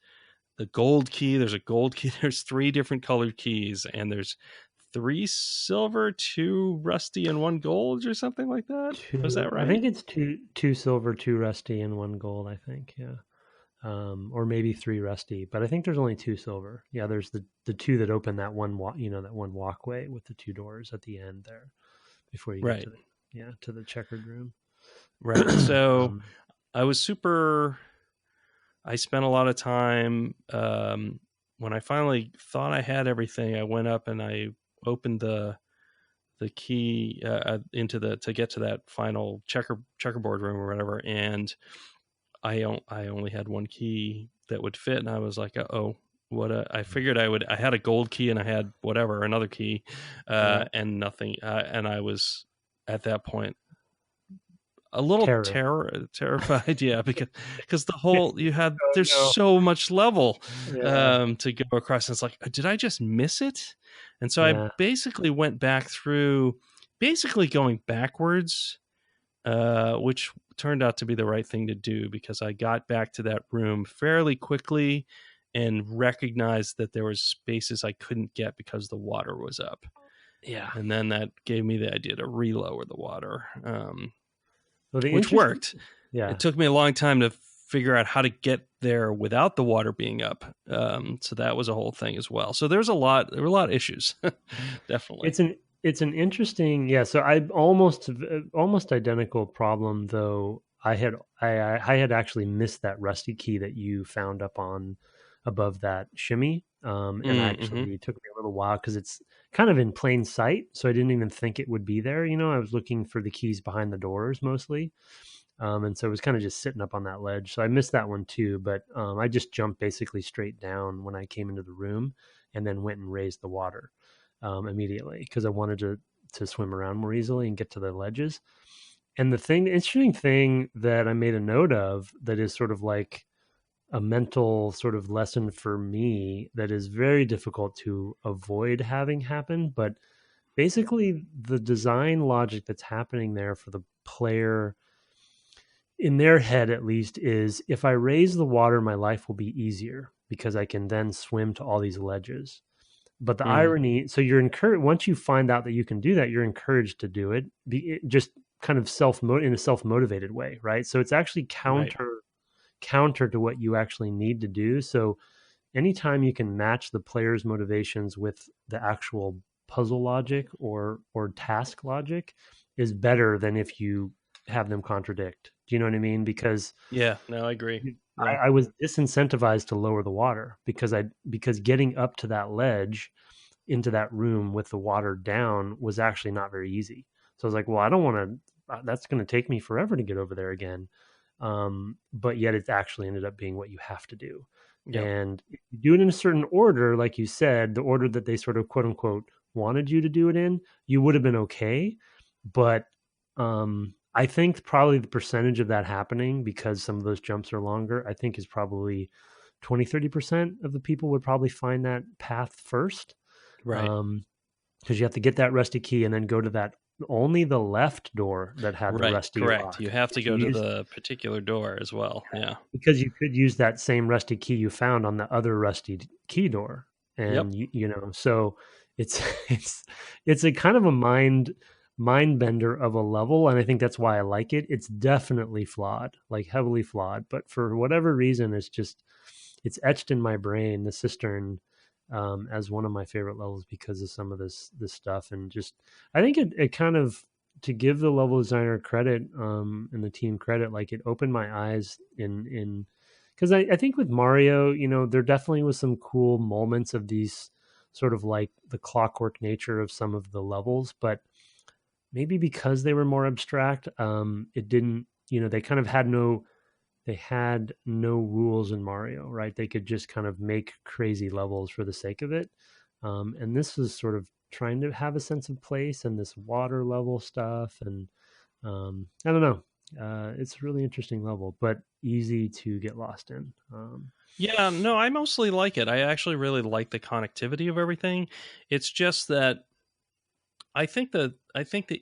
the gold key. There's a gold key. There's 3 different colored keys, and there's 3 silver, 2 rusty, and 1 gold, or something like that. Was that right? I think it's two silver, 2 rusty, and 1 gold. I think, yeah. Or maybe 3 rusty, but I think there's only 2 silver. Yeah, there's the 2 that open that one that one walkway with the 2 doors at the end there before you get to the checkered room. Right. So I spent a lot of time when I finally thought I had everything. I went up and I opened the key to get to that final checkerboard room or whatever, and I only had 1 key that would fit, and I was like, "Uh-oh, I figured I had a gold key and I had another key, and nothing, and I was at that point a little terrified, yeah, because the whole there's so much level to go across, and it's like, did I just miss it? And so I basically went back through, going backwards, which turned out to be the right thing to do, because I got back to that room fairly quickly and recognized that there was spaces I couldn't get because the water was up. Yeah. And then that gave me the idea to relower the water, which worked. Yeah. It took me a long time to figure out how to get there without the water being up. So that was a whole thing as well. So there were a lot of issues. Definitely. It's an interesting, so I almost identical problem, though. I had actually missed that rusty key that you found up on above that shimmy. And actually it took me a little while because it's kind of in plain sight. So I didn't even think it would be there. I was looking for the keys behind the doors mostly. And so it was kind of just sitting up on that ledge. So I missed that one too, but I just jumped basically straight down when I came into the room and then went and raised the water immediately because I wanted to swim around more easily and get to the ledges. And the interesting thing that I made a note of that is sort of like a mental sort of lesson for me that is very difficult to avoid having happen, but basically the design logic that's happening there for the player in their head, at least, is if I raise the water, my life will be easier because I can then swim to all these ledges. But the irony, so you're encouraged, once you find out that you can do that, you're encouraged to do it, just kind of in a self-motivated way, right? So it's actually counter to what you actually need to do. So anytime you can match the player's motivations with the actual puzzle logic or task logic is better than if you have them contradict. Do you know what I mean? Because I agree. I was disincentivized to lower the water because getting up to that ledge into that room with the water down was actually not very easy. So I was like, well, I don't want to, that's going to take me forever to get over there again. But yet it actually ended up being what you have to do. Yep. And if you do it in a certain order, like you said, the order that they sort of quote unquote wanted you to do it in, you would have been okay. But I think probably the percentage of that happening because some of those jumps are longer, I think is probably 20-30% of the people would probably find that path first. Right. Because you have to get that rusty key and then go to that only the left door that had the rusty correct. lock. You have to go to the particular door as well. Yeah. Because you could use that same rusty key you found on the other rusty key door. And so it's a kind of a mind bender of a level, and I think that's why I like it. It's definitely flawed, like heavily flawed, but for whatever reason it's etched in my brain, the Cistern as one of my favorite levels because of some of this stuff. And just, I think it kind of, to give the level designer credit, and the team credit, like it opened my eyes in because I think with Mario, there definitely was some cool moments of these sort of like the clockwork nature of some of the levels, but maybe because they were more abstract, it didn't, they kind of had no rules in Mario, right? They could just kind of make crazy levels for the sake of it. And this was sort of trying to have a sense of place and this water level stuff. And I don't know. It's a really interesting level, but easy to get lost in. Yeah, no, I mostly like it. I actually really like the connectivity of everything. It's just that I think the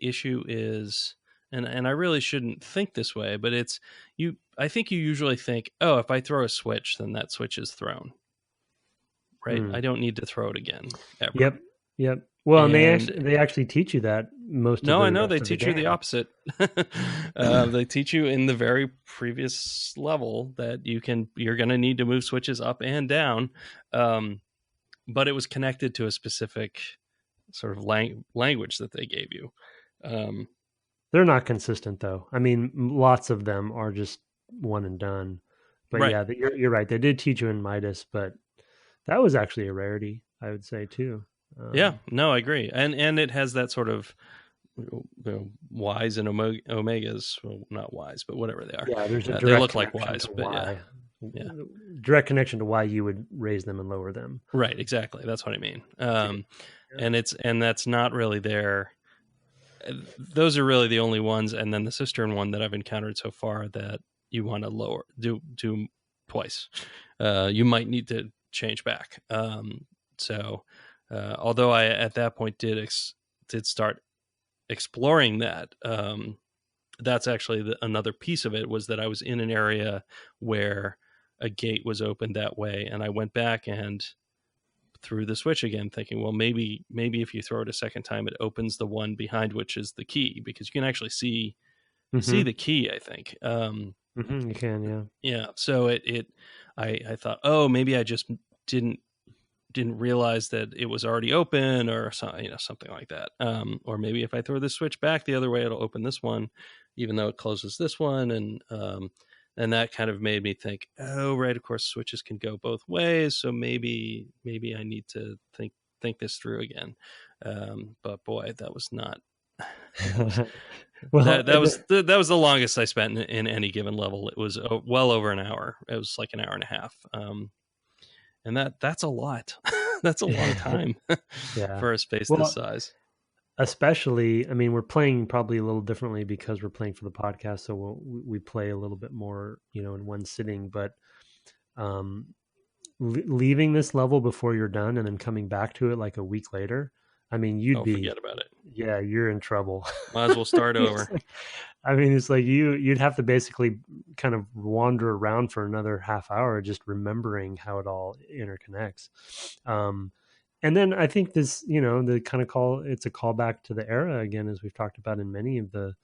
issue is, and I really shouldn't think this way, but it's you. I think you usually think, oh, if I throw a switch, then that switch is thrown, right? I don't need to throw it again ever. Yep. Well, and And they actually teach you that most of no, the I know rest they of the teach you the game. opposite. They teach you in the very previous level that you're going to need to move switches up and down, but it was connected to a specific sort of language that they gave you. They're not consistent though. I mean, lots of them are just one and done. But Right. yeah, you're right. They did teach you in Midas, but that was actually a rarity, I would say too. Yeah, no, I agree, and it has that sort of Ys and omegas. Well, not Ys, but whatever they are. Yeah, there's a They direct look like connection Ys, to but why. yeah, Direct connection to why you would raise them and lower them. right, exactly. That's what I mean. Yeah. And that's not really there. Those are really the only ones, and then the Cistern one that I've encountered so far that you want to do twice. You might need to change back. So although I at that point did start exploring that, that's actually another piece of it, was that I was in an area where a gate was opened that way, and I went back and threw the switch again, thinking, well, maybe if you throw it a second time, it opens the one behind which is the key, because you can actually see the key, I think. You can, yeah. So I thought, oh, maybe I just didn't realize that it was already open, or something like that. Or maybe if I throw the switch back the other way, it'll open this one, even though it closes this one. And that kind of made me think, oh, right, of course, switches can go both ways. So maybe I need to think this through again. But boy, that was not. Well, that was the longest I spent in any given level. It was well over an hour. It was like an hour and a half. And that's a lot. That's a lot of time for a space this size. Especially, I mean, we're playing probably a little differently because we're playing for the podcast, so we play a little bit more, in one sitting. But leaving this level before you're done and then coming back to it like a week later, I mean, forget about it. Yeah, you're in trouble. Might as well start over. I mean, it's like you'd have to basically kind of wander around for another half hour just remembering how it all interconnects. And then I think this, the kind of it's a callback to the era again, as we've talked about in many of the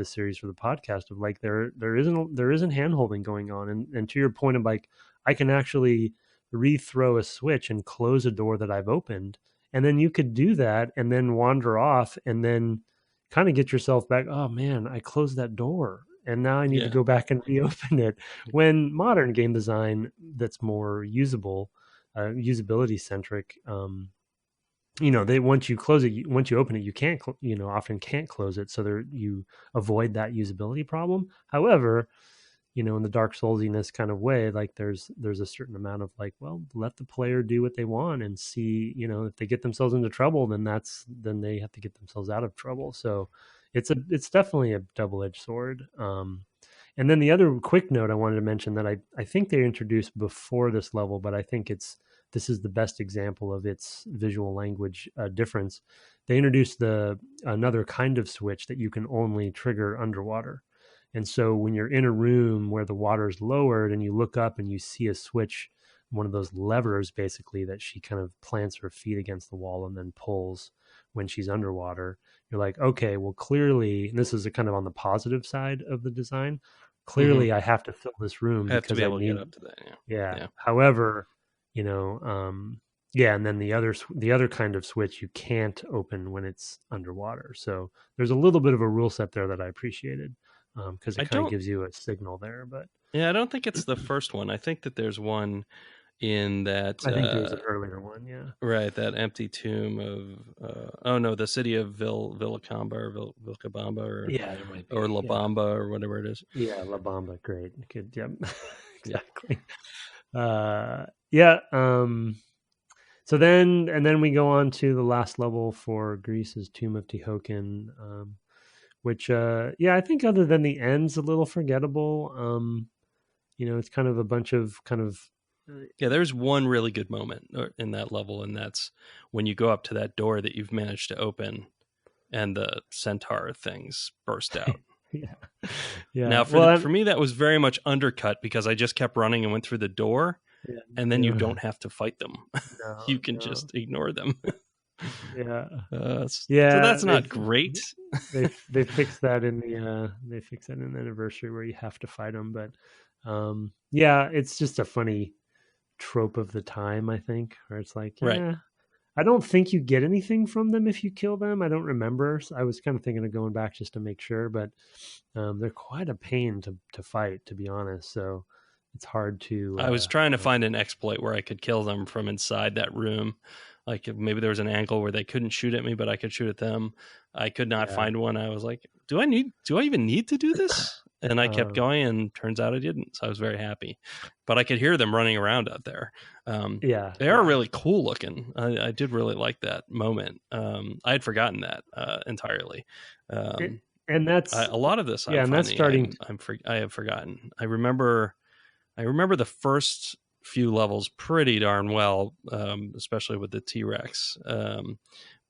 series for the podcast, of like there isn't hand holding going on. And to your point of like, I can actually rethrow a switch and close a door that I've opened. And then you could do that and then wander off and then kind of get yourself back. Oh man, I closed that door and now I need to go back and reopen it. When modern game design that's more usability centric, they once you close it, once you open it, you can't, often can't close it. So you avoid that usability problem. However, in the Dark Soulsiness kind of way, like there's a certain amount of like, well, let the player do what they want and see, if they get themselves into trouble, then they have to get themselves out of trouble. So it's definitely a double-edged sword. And then the other quick note I wanted to mention that I think they introduced before this level, but I think this is the best example of its visual language difference. They introduced another kind of switch that you can only trigger underwater. And so when you're in a room where the water is lowered and you look up and you see a switch, one of those levers basically that she kind of plants her feet against the wall and then pulls when she's underwater, you're like, okay, well, clearly, and this is kind of on the positive side of the design, clearly I have to fill this room I have to because be able to get up to that. Yeah. However, Yeah, and then the other kind of switch you can't open when it's underwater. So there's a little bit of a rule set there that I appreciated, because I it kind of don't. gives you a signal there. But Yeah, I don't think it's the first one. I think that there's one in that I think there's an earlier one. Yeah. right, that empty tomb of oh no, the city of Villacamba or Vilcabamba Yeah, there might or be. La Yeah. Bamba or whatever it is. Yeah, La Bamba, great. Good. Yep. Yeah. Exactly. Yeah. So then we go on to the last level for Greece's Tomb of Tehoken, which yeah, I think other than the end's a little forgettable. It's kind of a bunch of kind of Yeah, there's one really good moment in that level, and that's when you go up to that door that you've managed to open and the centaur things burst out. yeah. Yeah. Now, Well, for me, that was very much undercut because I just kept running and went through the door, yeah, and then you yeah. don't have to fight them. No, You can no. just ignore them. Yeah. So Yeah, that's not great. they fixed that in the anniversary where you have to fight them, but yeah, it's just a funny trope of the time, I think, where it's like, Right. yeah, I don't think you get anything from them if you kill them. I don't remember. I was kind of thinking of going back just to make sure, but they're quite a pain to fight, to be honest. So it's hard to. I was trying to find an exploit where I could kill them from inside that room. Like maybe there was an angle where they couldn't shoot at me, but I could shoot at them. I could not Yeah. find one. I was like, do I even need to do this? And I kept going, and turns out I didn't. So I was very happy. But I could hear them running around out there. Yeah, they are really cool looking. I did really like that moment. I had forgotten that entirely. And that's a lot of this. yeah, I'm and that's finding starting. I have forgotten. I remember the first few levels pretty darn well, especially with the T-Rex.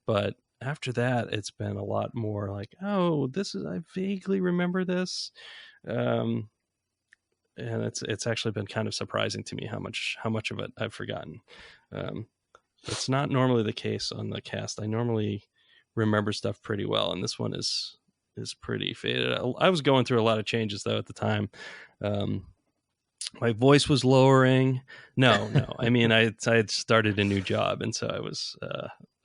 But after that, it's been a lot more like, oh, I vaguely remember this. And it's actually been kind of surprising to me how much of it I've forgotten. It's not normally the case on the cast. I normally remember stuff pretty well, and this one is pretty faded. I was going through a lot of changes though at the time. My voice was lowering. No. I mean, I had started a new job, and so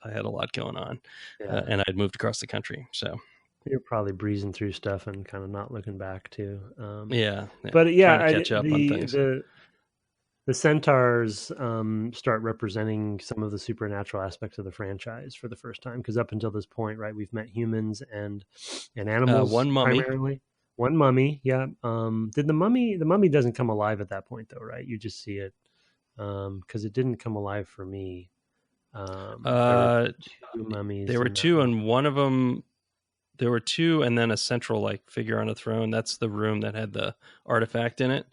I had a lot going on, and I'd moved across the country. So you're probably breezing through stuff and kind of not looking back too. Yeah. But yeah, trying to catch up on things. The centaurs start representing some of the supernatural aspects of the franchise for the first time, because up until this point, right, we've met humans and animals. One mummy. Primarily. One mummy, yeah. Did the mummy doesn't come alive at that point though, right? You just see it, because it didn't come alive for me. There were two mummies. There were two, and one of them. There were two, and then a central like figure on a throne. That's the room that had the artifact in it.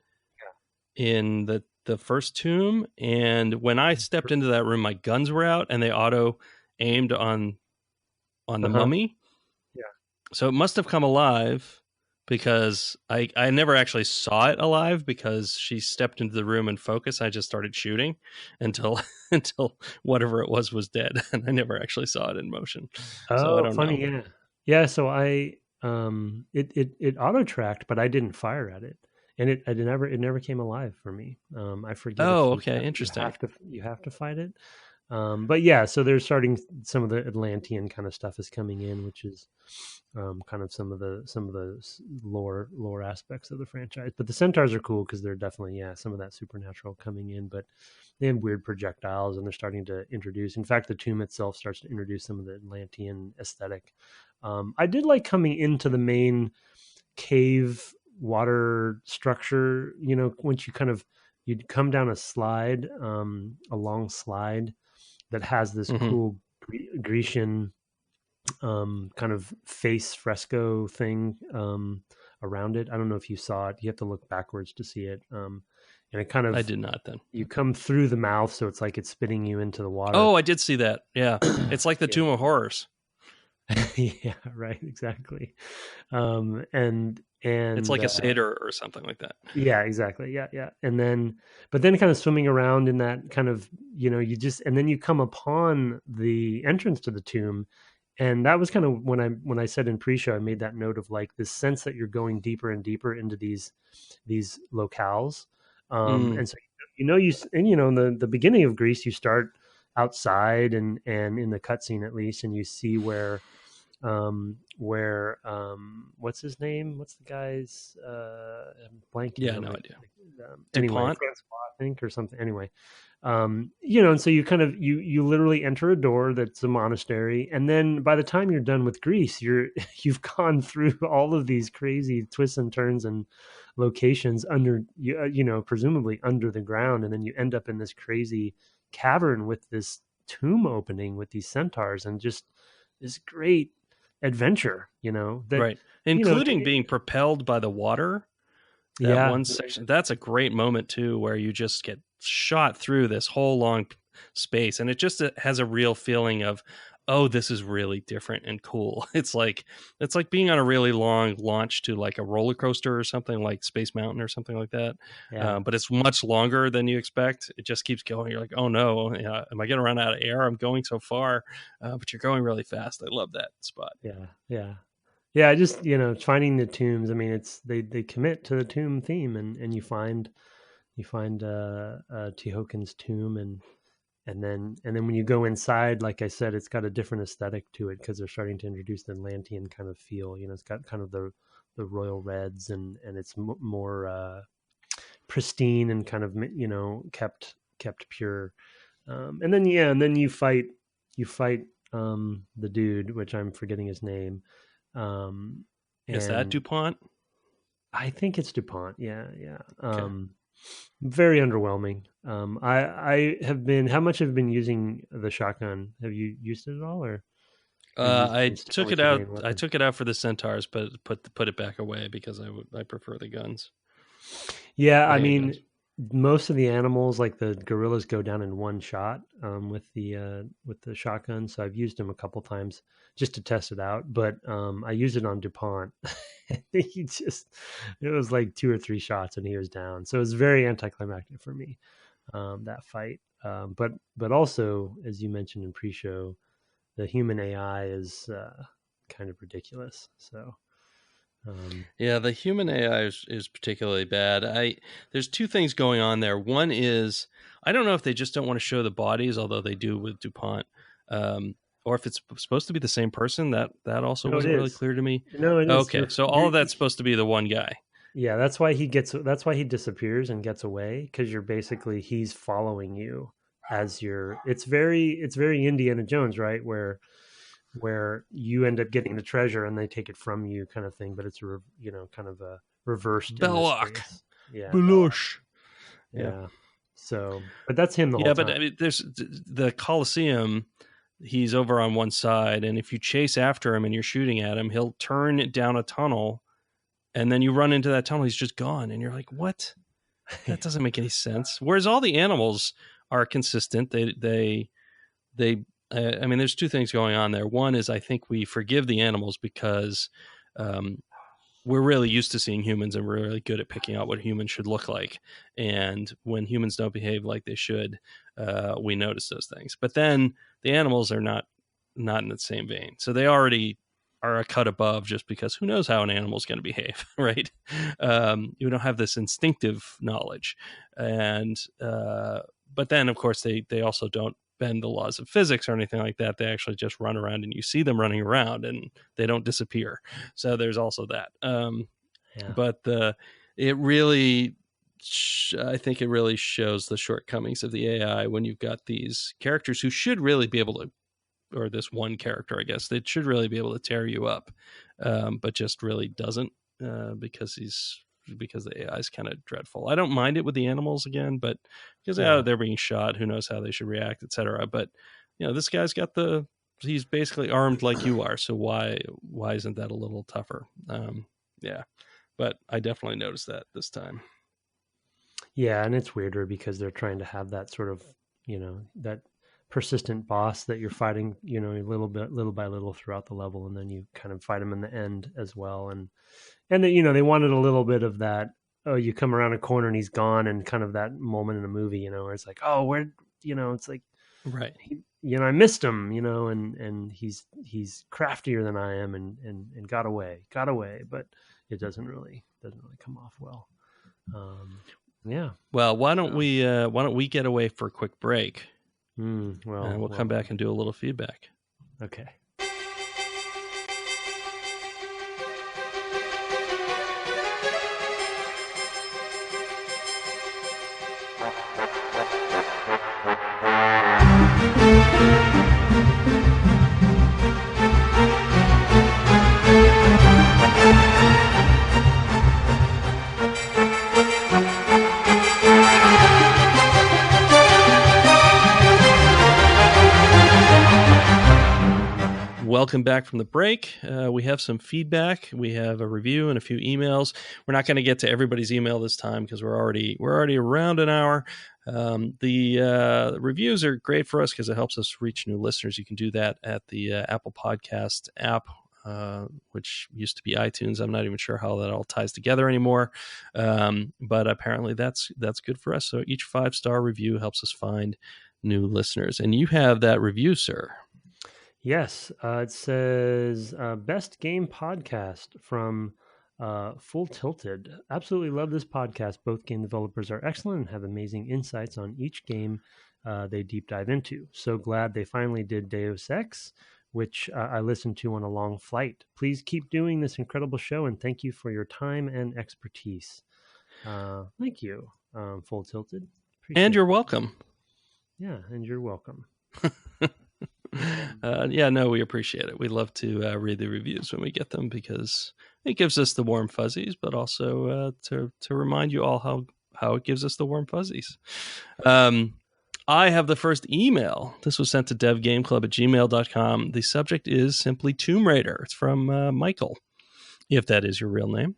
Yeah. In the first tomb, and when I stepped into that room, my guns were out, and they auto aimed on the mummy. Yeah. So it must have come alive, because I never actually saw it alive, because she stepped into the room and focused. I just started shooting until whatever it was dead, and I never actually saw it in motion. Oh, so I don't funny, know. Yeah. So it auto tracked, but I didn't fire at it, and it never came alive for me. I forget. Oh, okay, interesting. You have to fight it. But yeah, so they're starting, some of the Atlantean kind of stuff is coming in, which is kind of some of the lore aspects of the franchise. But the centaurs are cool because they're definitely, some of that supernatural coming in, but they have weird projectiles, and they're starting to introduce, in fact, the tomb itself starts to introduce some of the Atlantean aesthetic. I did like coming into the main cave water structure, once you'd come down a slide, a long slide that has this cool Grecian kind of face fresco thing around it. I don't know if you saw it. You have to look backwards to see it. And it kind of... I did not then. You come through the mouth, so it's like it's spitting you into the water. Oh, I did see that. Yeah. It's like the Tomb of Horrors. Yeah, right, exactly. And it's like a satyr or something like that. Yeah, exactly. Yeah. But then kind of swimming around in that kind of, and then you come upon the entrance to the tomb. And that was kind of when I said in pre-show, I made that note of like this sense that you're going deeper and deeper into these locales. And so, in the beginning of Greece, you start outside and in the cutscene at least, and you see where what's his name? What's the guy's I'm blanking Yeah, on no it. idea. Anyway, DuPont. Francois, I think, or something. Anyway, and so you kind of you literally enter a door that's a monastery, and then by the time you're done with Greece, you've gone through all of these crazy twists and turns and locations under presumably under the ground, and then you end up in this crazy cavern with this tomb opening with these centaurs and just this great adventure, that Right. you know Including being propelled by the water. That yeah, one section, that's a great moment too, where you just get shot through this whole long space, and it just has a real feeling of, oh, this is really different and cool. It's like being on a really long launch to like a roller coaster or something like Space Mountain or something like that. yeah, But it's much longer than you expect. It just keeps going. You're like, oh no, am I going to run out of air? I'm going so far, but you're going really fast. I love that spot. yeah. I just finding the tombs. I mean, it's they commit to the tomb theme, and you find Tehoken's tomb, and then when you go inside, like I said, it's got a different aesthetic to it because they're starting to introduce the Atlantean kind of feel. It's got kind of the royal reds, and it's more pristine and kind of kept pure. And then you fight the dude, which I'm forgetting his name. Um, Is that and DuPont? I think it's DuPont. Yeah, yeah. Okay. Very underwhelming. I have been. How much have you been using the shotgun? Have you used it at all, or are you I sticking took with it your out. main I weapon? took it out for the centaurs, but put it back away because I prefer the guns, Yeah, the I mean, handguns. most of the animals, like the gorillas, go down in one shot with the shotgun. So I've used them a couple times just to test it out. But I used it on Dupont. It was like two or three shots and he was down. So it was very anticlimactic for me, that fight. But also, as you mentioned in pre-show, the human AI is kind of ridiculous. So Yeah, the human AI is particularly bad. There's two things going on there. One is I don't know if they just don't want to show the bodies, although they do with DuPont, or if it's supposed to be the same person. That also no, it wasn't really is. clear to me. No, it is. Okay, so all of that's supposed to be the one guy. Yeah, that's why he disappears and gets away because he's following you as it's very Indiana Jones, right? Where you end up getting the treasure and they take it from you kind of thing, but it's kind of a reversed in this Belloc, case. Yeah, Belloc. Belush. Yeah, Yeah. So, but that's him the whole yeah, but time. I mean, there's the Colosseum. He's over on one side, and if you chase after him and you're shooting at him, he'll turn down a tunnel, and then you run into that tunnel. He's just gone, and you're like, "What? That doesn't make any sense." Whereas all the animals are consistent. They. I mean, there's two things going on there. One is I think we forgive the animals because um, we're really used to seeing humans, and we're really good at picking out what humans should look like. And when humans don't behave like they should, we notice those things. But then the animals are not in the same vein, so they already are a cut above just because who knows how an animal's going to behave, right? You don't have this instinctive knowledge, and but then of course they also don't bend the laws of physics or anything like that. They actually just run around, and you see them running around, and they don't disappear. So there's also that. Yeah. But it really, I think it really shows the shortcomings of the AI when you've got these characters who should really be able to, or this one character, I guess, that should really be able to tear you up, but just really doesn't because the AI is kind of dreadful. I don't mind it with the animals again, but because Yeah. they're being shot, who knows how they should react, etc. But this guy's got he's basically armed like you are, so why isn't that a little tougher? Yeah, but I definitely noticed that this time. Yeah, and it's weirder because they're trying to have that sort of, that persistent boss that you're fighting, a little by little throughout the level, and then you kind of fight him in the end as well. And then, they wanted a little bit of that. Oh, you come around a corner and he's gone, and kind of that moment in a movie, where it's like, oh, where, it's like, Right. I missed him, and he's craftier than I am, and got away, but it doesn't really come off well. Yeah. Well, why don't we get away for a quick break, And we'll come back and do a little feedback. Okay. Welcome back from the break. We have some feedback. We have a review and a few emails. We're not going to get to everybody's email this time because we're already around an hour. The reviews are great for us because it helps us reach new listeners. You can do that at the Apple Podcast app, which used to be iTunes. I'm not even sure how that all ties together anymore, but apparently that's good for us. So each 5-star review helps us find new listeners. And you have that review, sir. Yes, it says best game podcast from Full Tilted. Absolutely love this podcast. Both game developers are excellent and have amazing insights on each game they deep dive into. So glad they finally did Deus Ex, which I listened to on a long flight. Please keep doing this incredible show, and thank you for your time and expertise. Thank you, Full Tilted. And you're welcome. Yeah, and you're welcome. We appreciate it. We love to read the reviews when we get them because it gives us the warm fuzzies, but also to remind you all how it gives us the warm fuzzies. I have the first email. This was sent to devgameclub@gmail.com. The subject is simply Tomb Raider. It's from Michael, if that is your real name.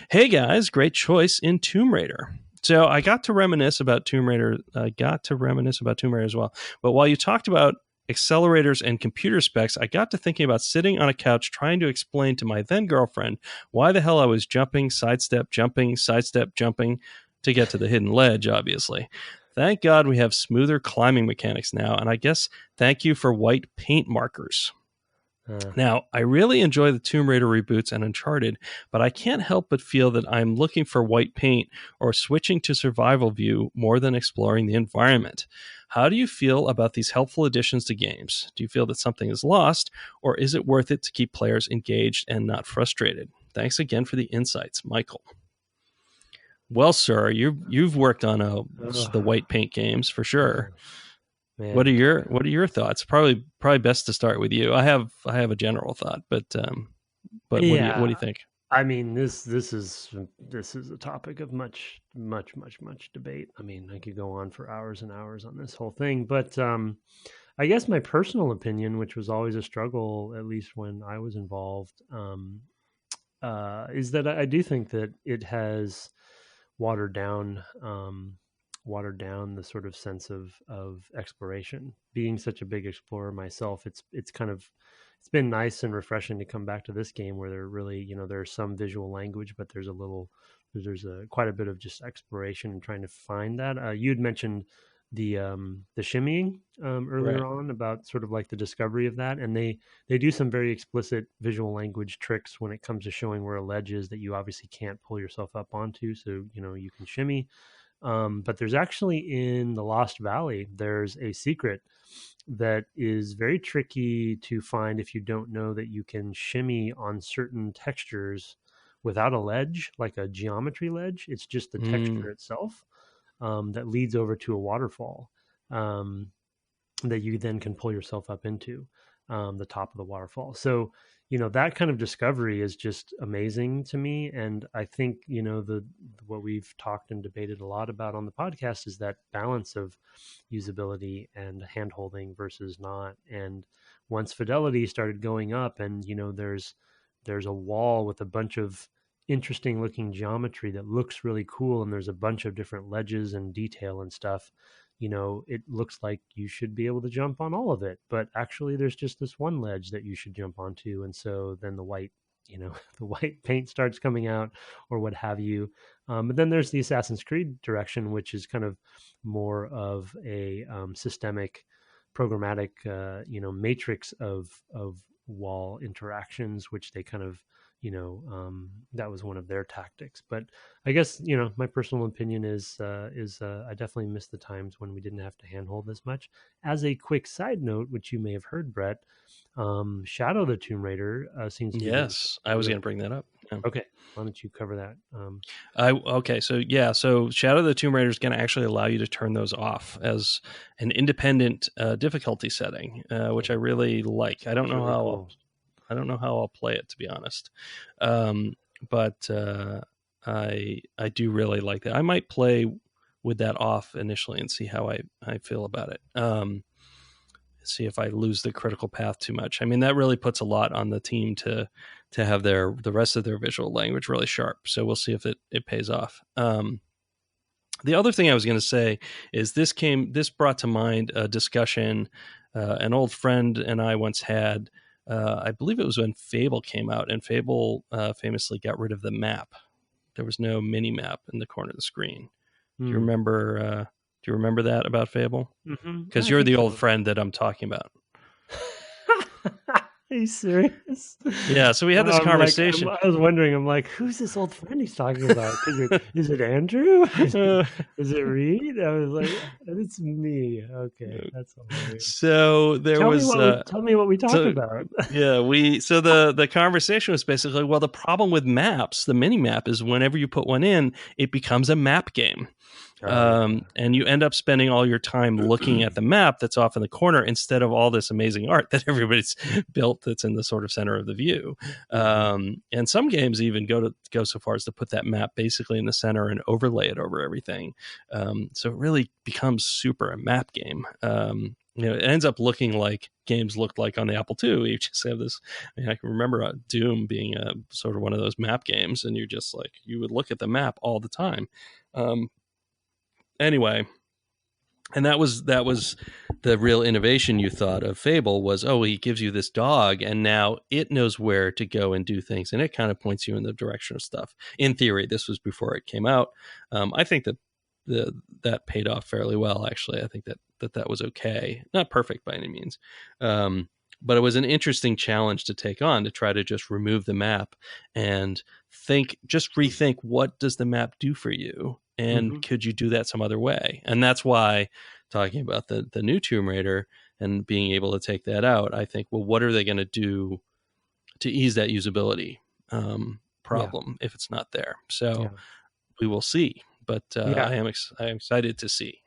Hey guys, great choice in Tomb Raider. So I got to reminisce about Tomb Raider. As well. But while you talked about accelerators and computer specs, I got to thinking about sitting on a couch trying to explain to my then girlfriend why the hell I was jumping, sidestep, jumping to get to the hidden ledge, obviously. Thank God we have smoother climbing mechanics now, and I guess thank you for white paint markers. Now, I really enjoy the Tomb Raider reboots and Uncharted, but I can't help but feel that I'm looking for white paint or switching to survival view more than exploring the environment. How do you feel about these helpful additions to games? Do you feel that something is lost, or is it worth it to keep players engaged and not frustrated? Thanks again for the insights, Michael. Well, sir, you've worked on the white paint games for sure. Man. What are your thoughts? Probably best to start with you. I have a general thought, but what do you think? I mean, this is a topic of much debate. I mean, I could go on for hours and hours on this whole thing, but I guess my personal opinion, which was always a struggle, at least when I was involved, is that I do think that it has watered down the sort of sense of exploration. Being such a big explorer myself, it's been nice and refreshing to come back to this game where there really, there's some visual language, but there's quite a bit of just exploration and trying to find that. You'd mentioned the shimmying earlier on about sort of like the discovery of that, and they do some very explicit visual language tricks when it comes to showing where a ledge is that you obviously can't pull yourself up onto, so you can shimmy. But there's actually in the Lost Valley, there's a secret that is very tricky to find if you don't know that you can shimmy on certain textures without a ledge, like a geometry ledge. It's just the texture itself that leads over to a waterfall that you then can pull yourself up into the top of the waterfall. So that kind of discovery is just amazing to me. And I think, what we've talked and debated a lot about on the podcast is that balance of usability and hand-holding versus not. And once fidelity started going up and, there's a wall with a bunch of interesting looking geometry that looks really cool, and there's a bunch of different ledges and detail and stuff, it looks like you should be able to jump on all of it, but actually there's just this one ledge that you should jump onto. And so then the white paint starts coming out or what have you. But then there's the Assassin's Creed direction, which is kind of more of a systemic programmatic, matrix of wall interactions, which they kind of, that was one of their tactics. But I guess, my personal opinion is I definitely miss the times when we didn't have to handhold this much. As a quick side note, which you may have heard, Brett, Shadow the Tomb Raider seems to be doing Yes, I was going to bring that up. Yeah. Okay, why don't you cover that? So Shadow the Tomb Raider is going to actually allow you to turn those off as an independent difficulty setting, which I really like. I don't know really how cool. I don't know how I'll play it, to be honest, but I do really like that. I might play with that off initially and see how I feel about it. See if I lose the critical path too much. I mean, that really puts a lot on the team to have the rest of their visual language really sharp. So we'll see if it pays off. The other thing I was going to say is this brought to mind a discussion an old friend and I once had. I believe it was when Fable came out, and Fable famously got rid of the map. There was no mini map in the corner of the screen. Do you remember? Do you remember that about Fable? Because you're the old friend that I'm talking about. Are you serious? Yeah, so we had this conversation. I was wondering, I'm like, who's this old friend he's talking about? Is it Andrew? Is it Reed? I was like, it's me. Okay, that's hilarious. So tell me what we talked about. Yeah, the conversation was basically, well, the problem with maps, the mini map, is whenever you put one in, it becomes a map game. And you end up spending all your time looking at the map that's off in the corner instead of all this amazing art that everybody's built that's in the sort of center of the view. And some games even go so far as to put that map basically in the center and overlay it over everything. So it really becomes super a map game. It ends up looking like games looked like on the Apple II. You just have this. I can remember Doom being a sort of one of those map games, and you would look at the map all the time. Anyway, and that was the real innovation you thought of Fable was, he gives you this dog and now it knows where to go and do things, and it kind of points you in the direction of stuff. In theory, this was before it came out. I think that that paid off fairly well, actually. I think that was okay. Not perfect by any means. But it was an interesting challenge to take on, to try to just remove the map and rethink, what does the map do for you? And could you do that some other way? And that's why, talking about the new Tomb Raider and being able to take that out, I think, well, what are they going to do to ease that usability problem if it's not there? So we will see. But I am excited to see.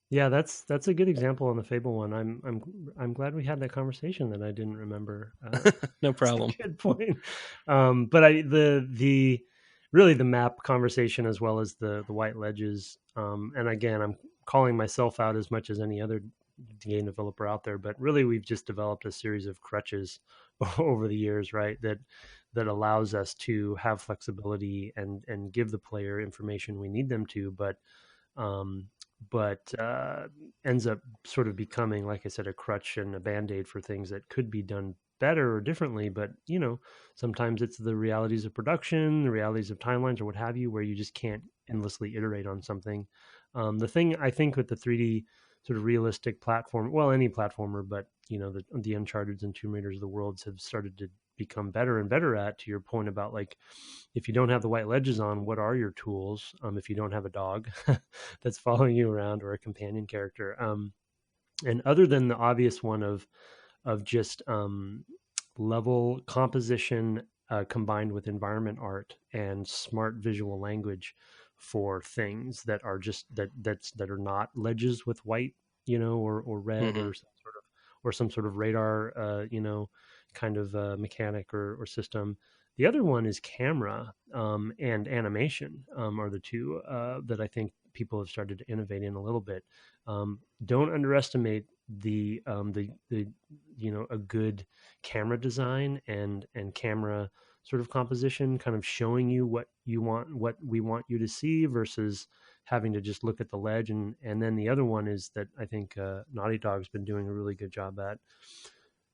Yeah, that's a good example on the Fable one. I'm glad we had that conversation that I didn't remember. No problem. Good point. But really the map conversation, as well as the white ledges. And again, I'm calling myself out as much as any other game developer out there, but really we've just developed a series of crutches over the years, right? That allows us to have flexibility and give the player information we need them to, but ends up sort of becoming, like I said, a crutch and a band-aid for things that could be done better or differently. But sometimes it's the realities of production, the realities of timelines, or what have you, where you just can't endlessly iterate on something. The thing I think with the 3D sort of realistic platform, well, any platformer, but the Uncharted and Tomb Raiders of the worlds have started to become better and better at, to your point about, like, if you don't have the white ledges on, what are your tools? If you don't have a dog that's following you around, or a companion character, and other than the obvious one of just level composition combined with environment art and smart visual language for things that are just that are not ledges with white, or red, or some sort of radar, kind of mechanic or system. The other one is camera and animation are the two that I think people have started to innovate in a little bit. Don't underestimate the a good camera design and camera sort of composition, kind of showing you what we want you to see, versus having to just look at the ledge. And then the other one is that I think Naughty Dog's been doing a really good job at,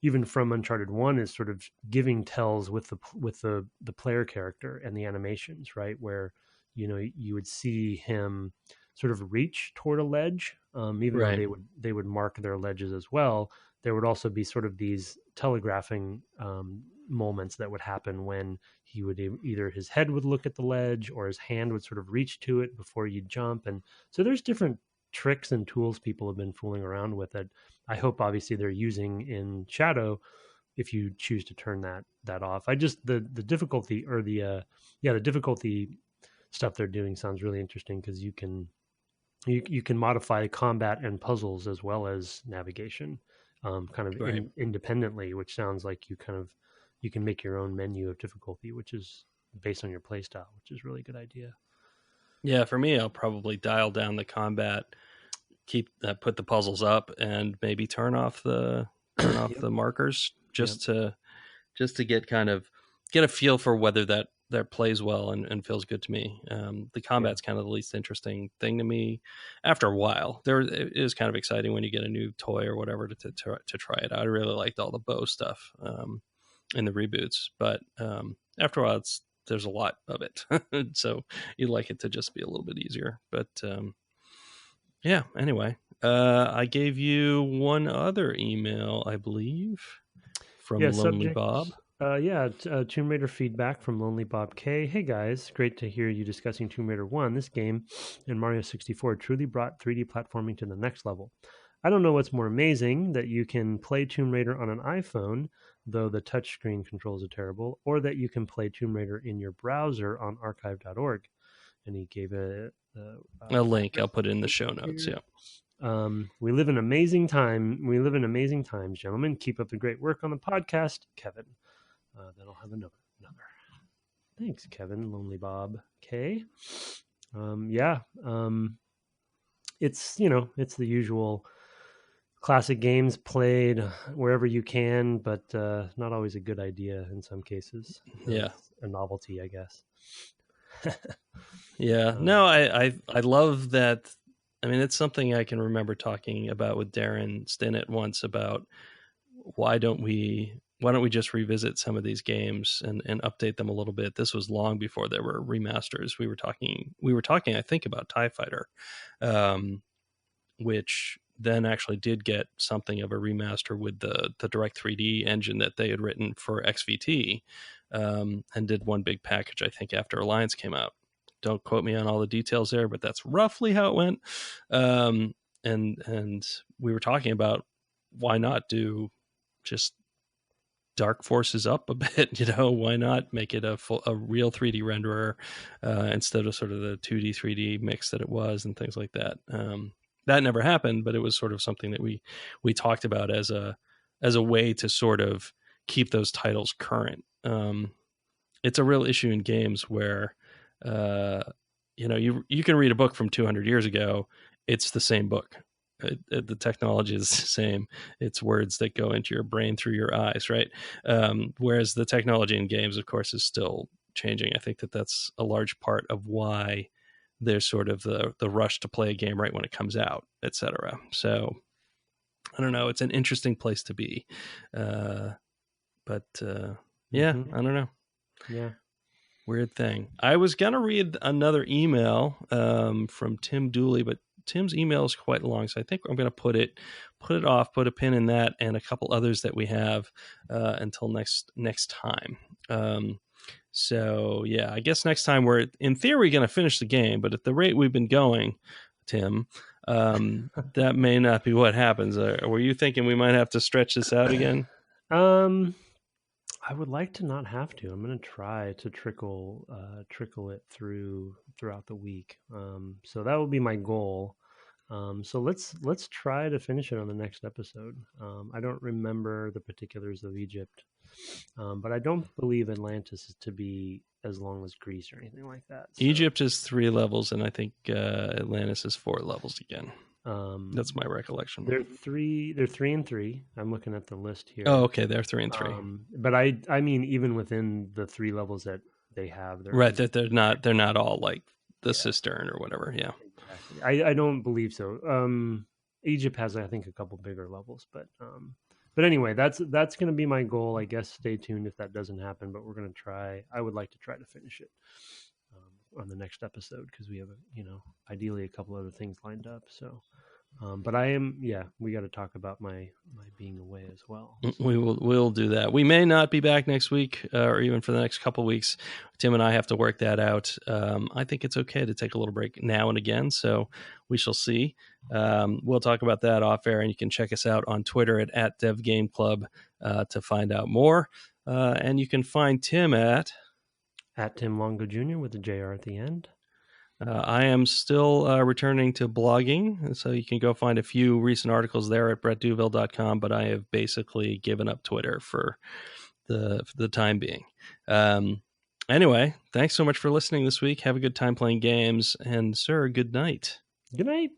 even from Uncharted 1, is sort of giving tells with the player character and the animations, right? Where, you would see him sort of reach toward a ledge, even though they would mark their ledges as well. There would also be sort of these telegraphing moments that would happen when he would either his head would look at the ledge or his hand would sort of reach to it before you jump. And so there's different tricks and tools people have been fooling around with that I hope obviously they're using in Shadow if you choose to turn that off. I just the difficulty or the difficulty stuff they're doing sounds really interesting because you can modify combat and puzzles as well as navigation kind of Right. independently, which sounds like you can make your own menu of difficulty, which is based on your play style, which is a really good idea. Yeah, for me, I'll probably dial down the combat, put the puzzles up, and maybe turn off the Yep. the markers just to get a feel for whether that plays well and feels good to me. The combat's kind of the least interesting thing to me. After a while, it is kind of exciting when you get a new toy or whatever to try it out. I really liked all the bow stuff in the reboots, but after a while, there's a lot of it, so you like it to just be a little bit easier. But yeah, anyway, I gave you one other email, I believe, from Lonely subject, Bob. Tomb Raider feedback from Lonely Bob K. Hey guys, great to hear you discussing Tomb Raider 1. This game and Mario 64 truly brought 3D platforming to the next level. I don't know what's more amazing, that you can play Tomb Raider on an iPhone, though the touchscreen controls are terrible, or that you can play Tomb Raider in your browser on archive.org. And he gave a link. I'll put it in the show notes. Here. Yeah. We live in amazing times, gentlemen. Keep up the great work on the podcast, Kevin. Then I'll have another. Thanks, Kevin. Lonely Bob K. It's it's the usual classic games played wherever you can, but not always a good idea in some cases. Yeah, a novelty, I guess. Yeah, no, I love that. I mean, it's something I can remember talking about with Darren Stinnett once about why don't we just revisit some of these games and update them a little bit. This was long before there were remasters. We were talking I think about TIE Fighter, which then actually did get something of a remaster with the Direct 3D engine that they had written for XVT, and did one big package, I think, after Alliance came out. Don't quote me on all the details there, but that's roughly how it went. And we were talking about why not do just Dark Forces up a bit, why not make it a real 3D renderer instead of sort of the 2D 3D mix that it was and things like that. That never happened, but it was sort of something that we talked about as a way to sort of keep those titles current. It's a real issue in games where you can read a book from 200 years ago. It's the same book. The technology is the same. It's words that go into your brain through your eyes, right? Whereas the technology in games, of course, is still changing. I think that's a large part of why there's sort of the rush to play a game right when it comes out, etc. So I don't know. It's an interesting place to be. Yeah, I don't know. Yeah. Weird thing. I was going to read another email from Tim Dooley, but Tim's email is quite long, so I think I'm going to put it off, put a pin in that, and a couple others that we have until next time. So yeah, I guess next time we're in theory going to finish the game, but at the rate we've been going, Tim, that may not be what happens. Were you thinking we might have to stretch this out again? I would like to not have to. I'm going to try to trickle it throughout the week. So that will be my goal. So let's try to finish it on the next episode. I don't remember the particulars of Egypt, but I don't believe Atlantis is to be as long as Greece or anything like that. So. Egypt is 3 levels, and I think Atlantis is 4 levels again. That's my recollection. They're 3 and 3. I'm looking at the list here. Oh, okay, they're 3 and 3. But I mean, even within the 3 levels that they have, right? That they're not all like the Cistern or whatever. Yeah, exactly. I don't believe so. Egypt has, I think, a couple bigger levels, but anyway, that's going to be my goal. I guess stay tuned if that doesn't happen, but we're going to try. I would like to try to finish it on the next episode because we have ideally a couple other things lined up. So But I am, we got to talk about my being away as well. So. We'll do that. We may not be back next week or even for the next couple of weeks. Tim and I have to work that out. I think it's okay to take a little break now and again, so we shall see. We'll talk about that off air, and you can check us out on Twitter at DevGameClub to find out more. And you can find Tim at Tim Longo Jr. with a JR at the end. I am still returning to blogging, so you can go find a few recent articles there at brettduville.com, but I have basically given up Twitter for the time being. Anyway, thanks so much for listening this week. Have a good time playing games, and sir, good night. Good night.